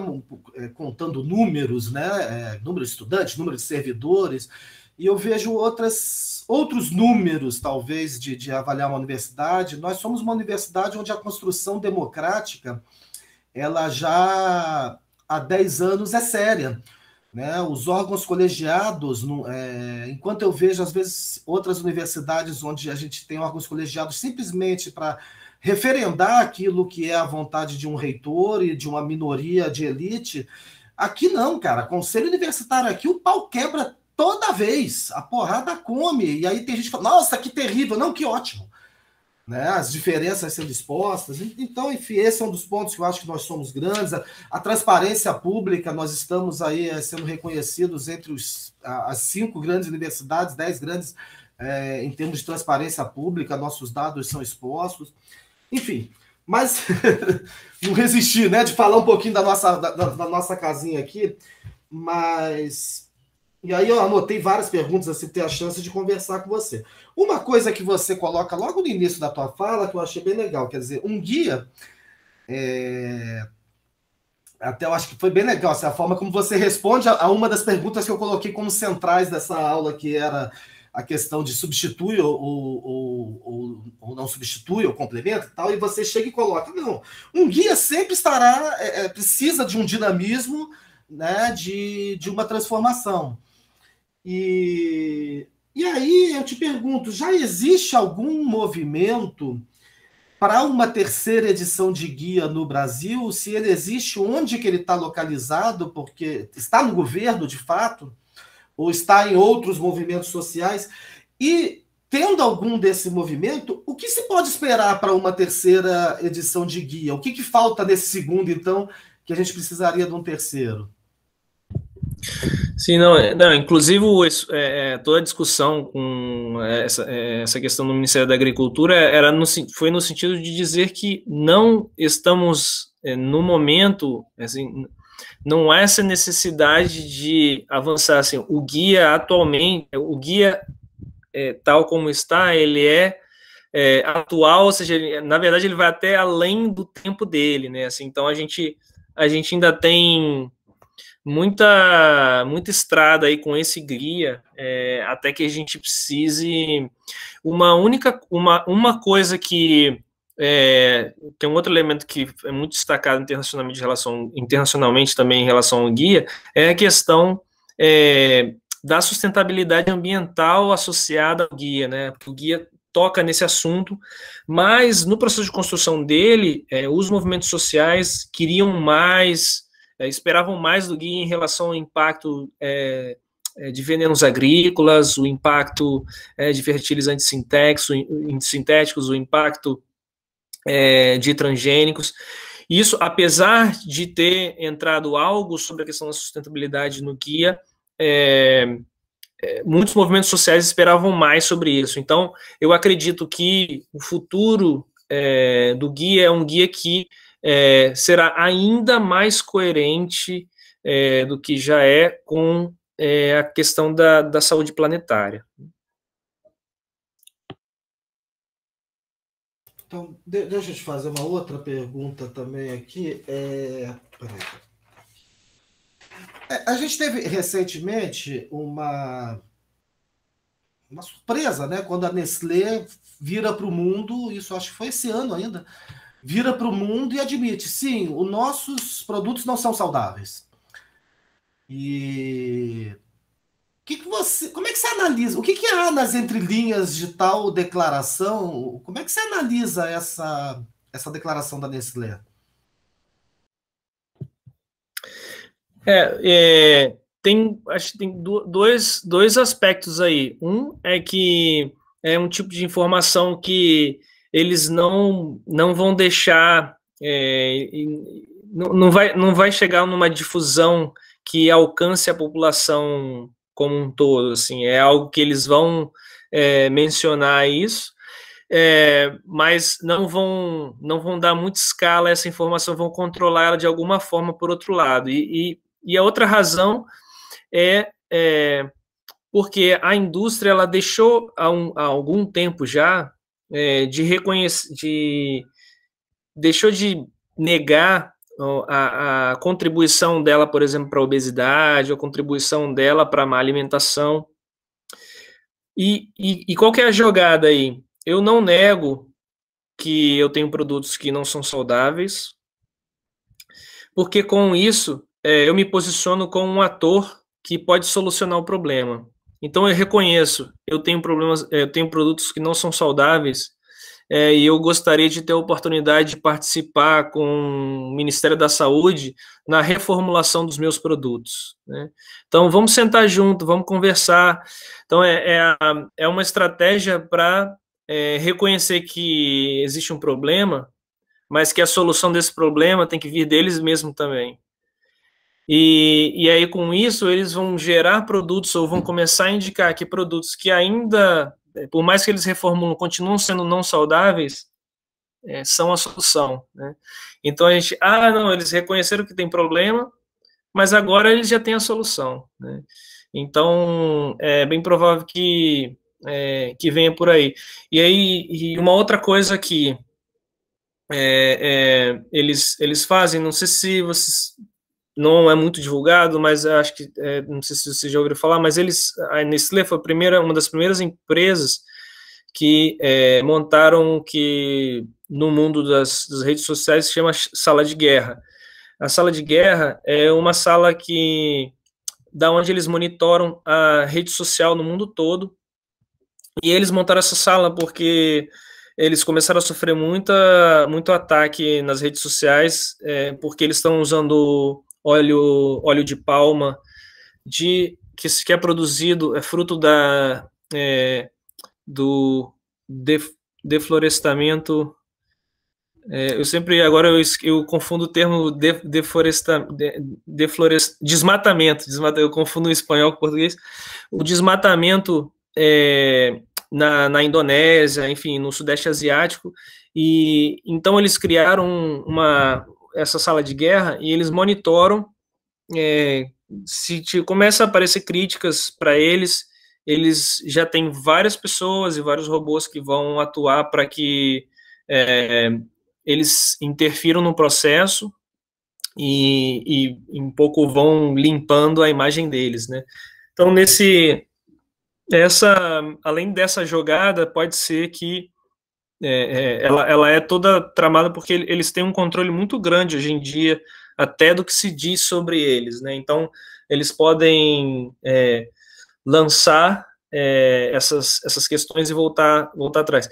contando números, né? Número de estudantes, número de servidores, e eu vejo outros números, talvez, de avaliar uma universidade. Nós somos uma universidade onde a construção democrática ela já há 10 anos é séria, né? Os órgãos colegiados, enquanto eu vejo, às vezes, outras universidades onde a gente tem órgãos colegiados simplesmente para referendar aquilo que é a vontade de um reitor e de uma minoria de elite, aqui não, cara. Conselho universitário aqui, o pau quebra toda vez, a porrada come, e aí tem gente que fala, nossa, que terrível, não, que ótimo. Né, as diferenças sendo expostas. Então, enfim, esse é um dos pontos que eu acho que nós somos grandes. A transparência pública, nós estamos aí sendo reconhecidos entre as 5 grandes universidades, 10 grandes em termos de transparência pública, nossos dados são expostos. Enfim, mas não resisti, né, de falar um pouquinho da nossa casinha aqui, mas... E aí eu anotei várias perguntas, assim, ter a chance de conversar com você. Uma coisa que você coloca logo no início da tua fala, que eu achei bem legal, quer dizer, um guia, até eu acho que foi bem legal, assim, a forma como você responde a uma das perguntas que eu coloquei como centrais dessa aula, que era a questão de substitui ou não substitui, ou complementa e tal, e você chega e coloca, não, um guia sempre precisa de um dinamismo, né, de uma transformação. E aí eu te pergunto, já existe algum movimento para uma terceira edição de guia no Brasil? Se ele existe, onde que ele está localizado? Porque está no governo, de fato, ou está em outros movimentos sociais? E, tendo algum desse movimento, o que se pode esperar para uma terceira edição de guia? O que falta nesse segundo, então, que a gente precisaria de um terceiro? Sim, não, inclusive toda a discussão com essa questão do Ministério da Agricultura foi no sentido de dizer que não estamos, no momento, assim, não há essa necessidade de avançar. Assim, o guia atualmente, tal como está, ele é atual, ou seja, na verdade ele vai até além do tempo dele, né? Assim, então a gente ainda tem muita estrada aí com esse guia, até que a gente precise uma coisa que tem um outro elemento que é muito destacado internacionalmente também em relação ao guia, é a questão da sustentabilidade ambiental associada ao guia, né? Porque o guia toca nesse assunto, mas no processo de construção dele, os movimentos sociais queriam mais, esperavam mais do guia em relação ao impacto de venenos agrícolas, o impacto de fertilizantes sintéticos, o impacto de transgênicos. Isso, apesar de ter entrado algo sobre a questão da sustentabilidade no guia, muitos movimentos sociais esperavam mais sobre isso. Então, eu acredito que o futuro do guia é um guia que será ainda mais coerente do que já é com a questão da saúde planetária. Então, deixa eu te fazer uma outra pergunta também aqui. A gente teve recentemente uma surpresa, né? Quando a Nestlé vira para o mundo, isso acho que foi esse ano ainda, vira para o mundo e admite, sim, os nossos produtos não são saudáveis. E como é que você analisa? O que há nas entrelinhas de tal declaração? Como é que você analisa essa declaração da Nestlé? Acho que tem dois aspectos aí. Um é que é um tipo de informação que eles não vão deixar, não vai chegar numa difusão que alcance a população como um todo. Assim, é algo que eles vão mencionar isso, mas não vão dar muita escala a essa informação, vão controlar ela de alguma forma por outro lado. E a outra razão é porque a indústria ela deixou há algum tempo já de reconhecer, deixou de negar a contribuição dela, por exemplo, para a obesidade, a contribuição dela para a má alimentação. E qual que é a jogada aí? Eu não nego que eu tenho produtos que não são saudáveis, porque com isso eu me posiciono como um ator que pode solucionar o problema. Então eu reconheço, eu tenho produtos que não são saudáveis, e eu gostaria de ter a oportunidade de participar com o Ministério da Saúde na reformulação dos meus produtos, né? Então vamos sentar junto, vamos conversar. Então é uma estratégia para reconhecer que existe um problema, mas que a solução desse problema tem que vir deles mesmos também. E aí, com isso, eles vão gerar produtos ou vão começar a indicar que produtos que ainda, por mais que eles reformulam, continuam sendo não saudáveis, são a solução, né? Então, a gente, não, eles reconheceram que tem problema, mas agora eles já têm a solução, né? Então, é bem provável que venha por aí. E aí, uma outra coisa que eles fazem, não sei se vocês... Não é muito divulgado, mas acho que, não sei se vocês já ouviram falar, mas a Nestlé foi uma das primeiras empresas que montaram que no mundo das redes sociais se chama sala de guerra. A sala de guerra é uma sala da onde eles monitoram a rede social no mundo todo, e eles montaram essa sala porque eles começaram a sofrer muito ataque nas redes sociais, porque eles estão usando óleo de palma, que é produzido, é fruto do deflorestamento Eu sempre, agora eu confundo o termo desmatamento, eu confundo o espanhol com o português. O desmatamento na Indonésia, enfim, no Sudeste Asiático, e então eles criaram essa sala de guerra e eles monitoram, se começa a aparecer críticas para eles já têm várias pessoas e vários robôs que vão atuar para que eles interfiram no processo e um pouco vão limpando a imagem deles, né? Então, além dessa jogada, pode ser que ela é toda tramada porque eles têm um controle muito grande hoje em dia, até do que se diz sobre eles, né? Então, eles podem lançar essas questões e voltar atrás.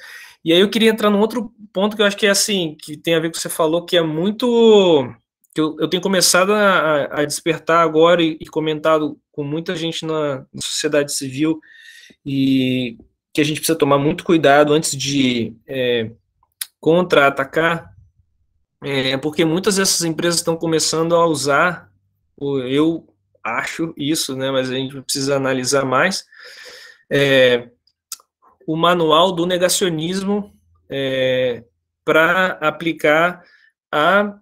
E aí eu queria entrar num outro ponto que eu acho que é assim, que tem a ver com o que você falou, que é muito... que eu tenho começado a despertar agora e comentado com muita gente na sociedade civil, e que a gente precisa tomar muito cuidado antes de contra-atacar, porque muitas dessas empresas estão começando a usar, eu acho isso, né, mas a gente precisa analisar mais, o manual do negacionismo para aplicar a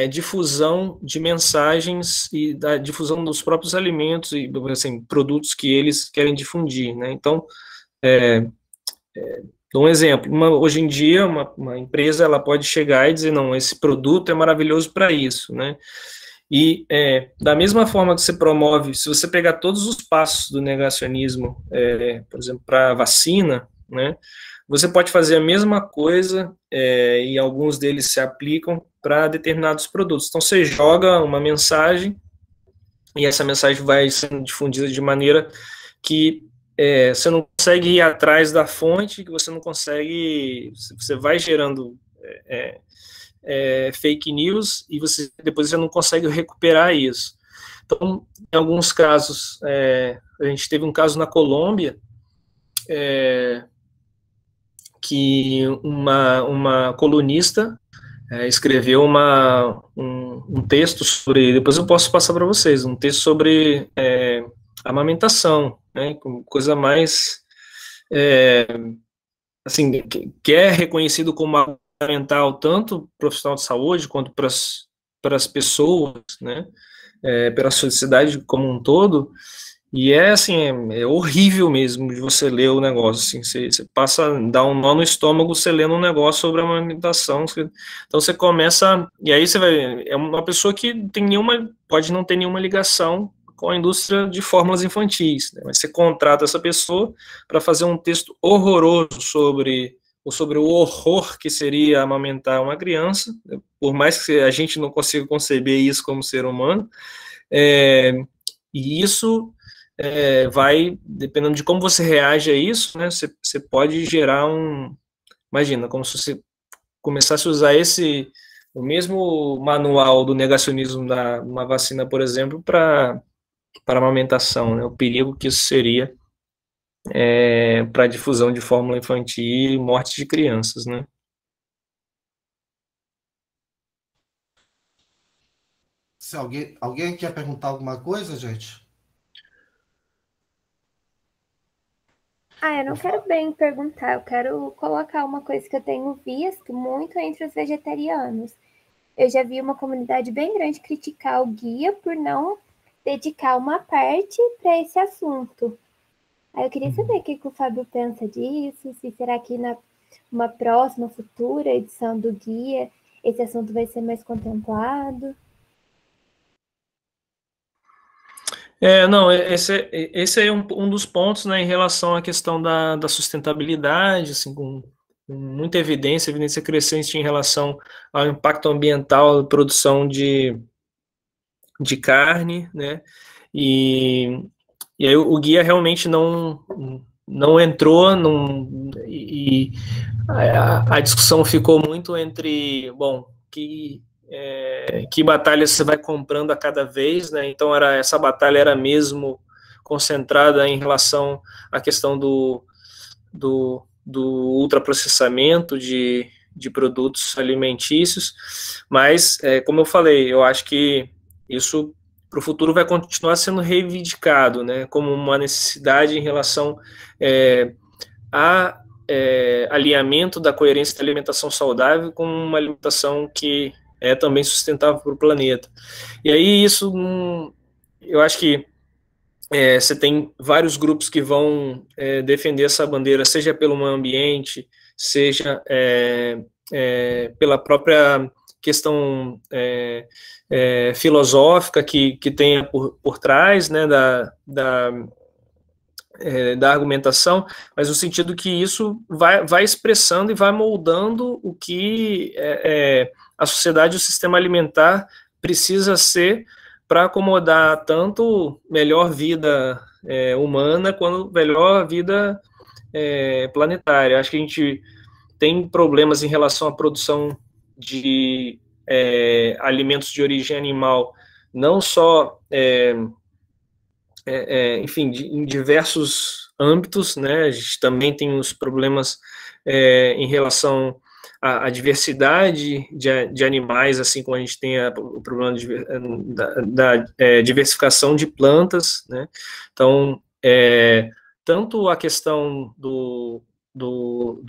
difusão de mensagens e da difusão dos próprios alimentos e assim, produtos que eles querem difundir, né? Então, dou um exemplo. Hoje em dia, uma empresa ela pode chegar e dizer, não, esse produto é maravilhoso para isso, né? E da mesma forma que você promove, se você pegar todos os passos do negacionismo, por exemplo, para vacina, né, você pode fazer a mesma coisa, e alguns deles se aplicam para determinados produtos. Então, você joga uma mensagem, e essa mensagem vai sendo difundida de maneira que você não consegue ir atrás da fonte, que você não consegue, você vai gerando fake news e depois você não consegue recuperar isso. Então, em alguns casos, a gente teve um caso na Colômbia, que uma colunista escreveu um texto sobre, depois eu posso passar para vocês, um texto sobre amamentação, né, coisa mais, assim, que é reconhecido como fundamental tanto profissional de saúde quanto para as pessoas, né, pela sociedade como um todo, e assim, é horrível mesmo de você ler o negócio, assim, você passa, dá um nó no estômago você lendo um negócio sobre a amamentação, então você começa, e aí você vai, é uma pessoa que pode não ter nenhuma ligação com a indústria de fórmulas infantis, né, mas você contrata essa pessoa para fazer um texto horroroso sobre o horror que seria amamentar uma criança, por mais que a gente não consiga conceber isso como ser humano, e isso vai, dependendo de como você reage a isso, né, você pode gerar imagina, como se você começasse a usar o mesmo manual do negacionismo da uma vacina, por exemplo, para amamentação, né, o perigo que isso seria para difusão de fórmula infantil e morte de crianças, né? Se alguém quer perguntar alguma coisa, gente? Eu não quero bem perguntar, eu quero colocar uma coisa que eu tenho visto muito entre os vegetarianos. Eu já vi uma comunidade bem grande criticar o guia por não dedicar uma parte para esse assunto. Aí eu queria saber o que o Fábio pensa disso, se será que numa próxima, futura edição do guia, esse assunto vai ser mais contemplado. Não, esse é um dos pontos, né, em relação à questão da sustentabilidade, assim, com muita evidência crescente em relação ao impacto ambiental da produção de carne, né, e aí o guia realmente não entrou, e a discussão ficou muito entre, bom, que batalha você vai comprando a cada vez, né? Então essa batalha era mesmo concentrada em relação à questão do ultraprocessamento de de produtos alimentícios, mas, como eu falei, eu acho que isso para o futuro vai continuar sendo reivindicado, né, como uma necessidade em relação a alinhamento da coerência da alimentação saudável com uma alimentação que é também sustentável para o planeta. E aí isso, eu acho que você tem vários grupos que vão defender essa bandeira, seja pelo meio ambiente, seja pela própria questão filosófica que tem por trás, né, da argumentação, mas no sentido que isso vai expressando e vai moldando o que a sociedade e o sistema alimentar precisa ser para acomodar tanto melhor vida humana quanto melhor vida planetária. Acho que a gente tem problemas em relação à produção de alimentos de origem animal, não só enfim, em diversos âmbitos, né? A gente também tem os problemas em relação à diversidade de animais, assim como a gente tem o problema da diversificação de plantas, né? Então, tanto a questão do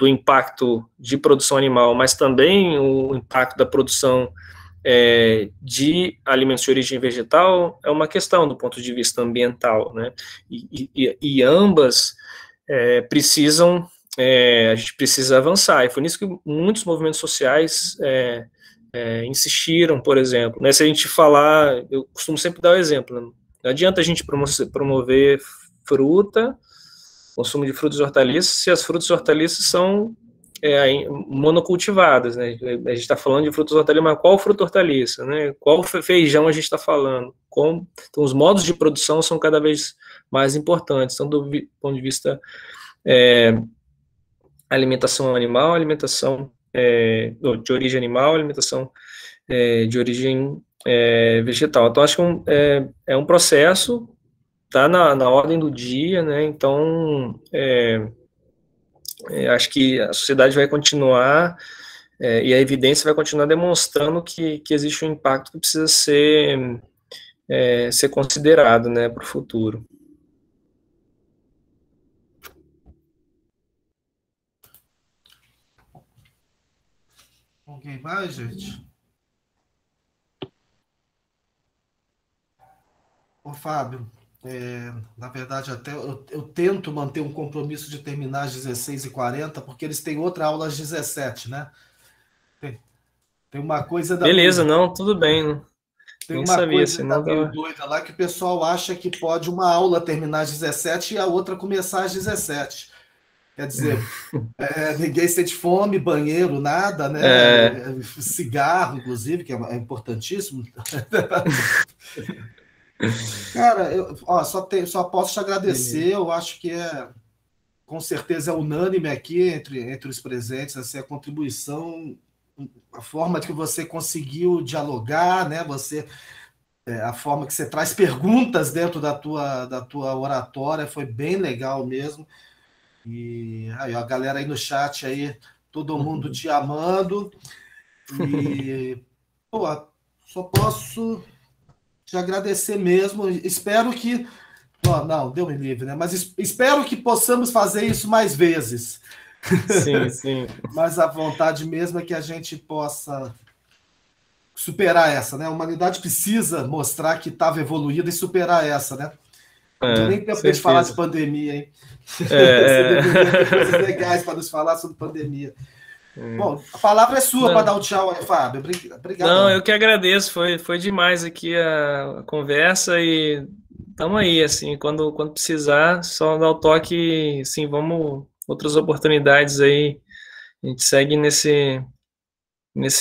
impacto de produção animal, mas também o impacto da produção de alimentos de origem vegetal é uma questão do ponto de vista ambiental, né? E ambas precisam, a gente precisa avançar, e foi nisso que muitos movimentos sociais insistiram, por exemplo, né? Se a gente falar, eu costumo sempre dar o exemplo, né? Não adianta a gente promover fruta, consumo de frutas e hortaliças, se as frutas e hortaliças são monocultivadas, né? A gente está falando de frutas e hortaliças, mas qual fruta e hortaliça, né? Qual feijão a gente está falando? Então, os modos de produção são cada vez mais importantes, tanto do ponto de vista alimentação animal, alimentação de origem animal, alimentação de origem vegetal. Então, acho que é um processo, está na ordem do dia, né? Então, acho que a sociedade vai continuar e a evidência vai continuar demonstrando que existe um impacto que precisa ser considerado, né, para o futuro. Alguém mais, gente? Ô, Fábio, na verdade, até eu tento manter um compromisso de terminar às 16h40, porque eles têm outra aula às 17, né? Tem uma coisa da Beleza, não, tudo bem. Tem Nem uma sabia, coisa senão meio tava... doida lá que o pessoal acha que pode uma aula terminar às 17 e a outra começar às 17. Quer dizer, ninguém sente fome, banheiro, nada, né? Cigarro, inclusive, que é importantíssimo. Cara, só posso te agradecer. Eu acho que com certeza é unânime aqui entre os presentes, assim, a contribuição, a forma que você conseguiu dialogar, né? A forma que você traz perguntas dentro da tua oratória foi bem legal mesmo. E aí, a galera aí no chat aí, todo mundo te amando. E pô, só posso te agradecer mesmo. Espero que não, Deus me livre, né? Mas espero que possamos fazer isso mais vezes. Sim, sim. Mas a vontade mesmo é que a gente possa superar essa, né? A humanidade precisa mostrar que estava evoluída e superar essa, né? Não deu nem tempo de falar de pandemia, hein? Você deveria ter coisas legais para nos falar sobre pandemia. Bom, a palavra é sua para dar o tchau aí, Fábio. Obrigado. Não, eu que agradeço. Foi demais aqui a conversa e estamos aí, assim, quando precisar, só dar o toque, sim, vamos, outras oportunidades aí, a gente segue nesse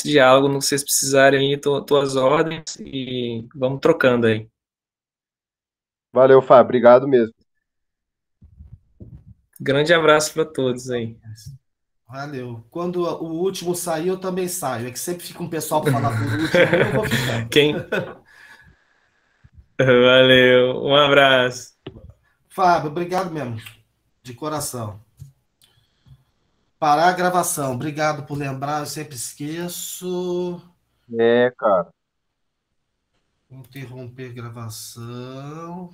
diálogo, no que vocês precisarem aí, tuas ordens e vamos trocando aí. Valeu, Fábio, obrigado mesmo. Grande abraço para todos aí. Valeu. Quando o último sair, eu também saio. É que sempre fica um pessoal para falar por último, eu vou ficar. Valeu, um abraço. Fábio, obrigado mesmo, de coração. Parar a gravação. Obrigado por lembrar, eu sempre esqueço. É, cara. Interromper gravação.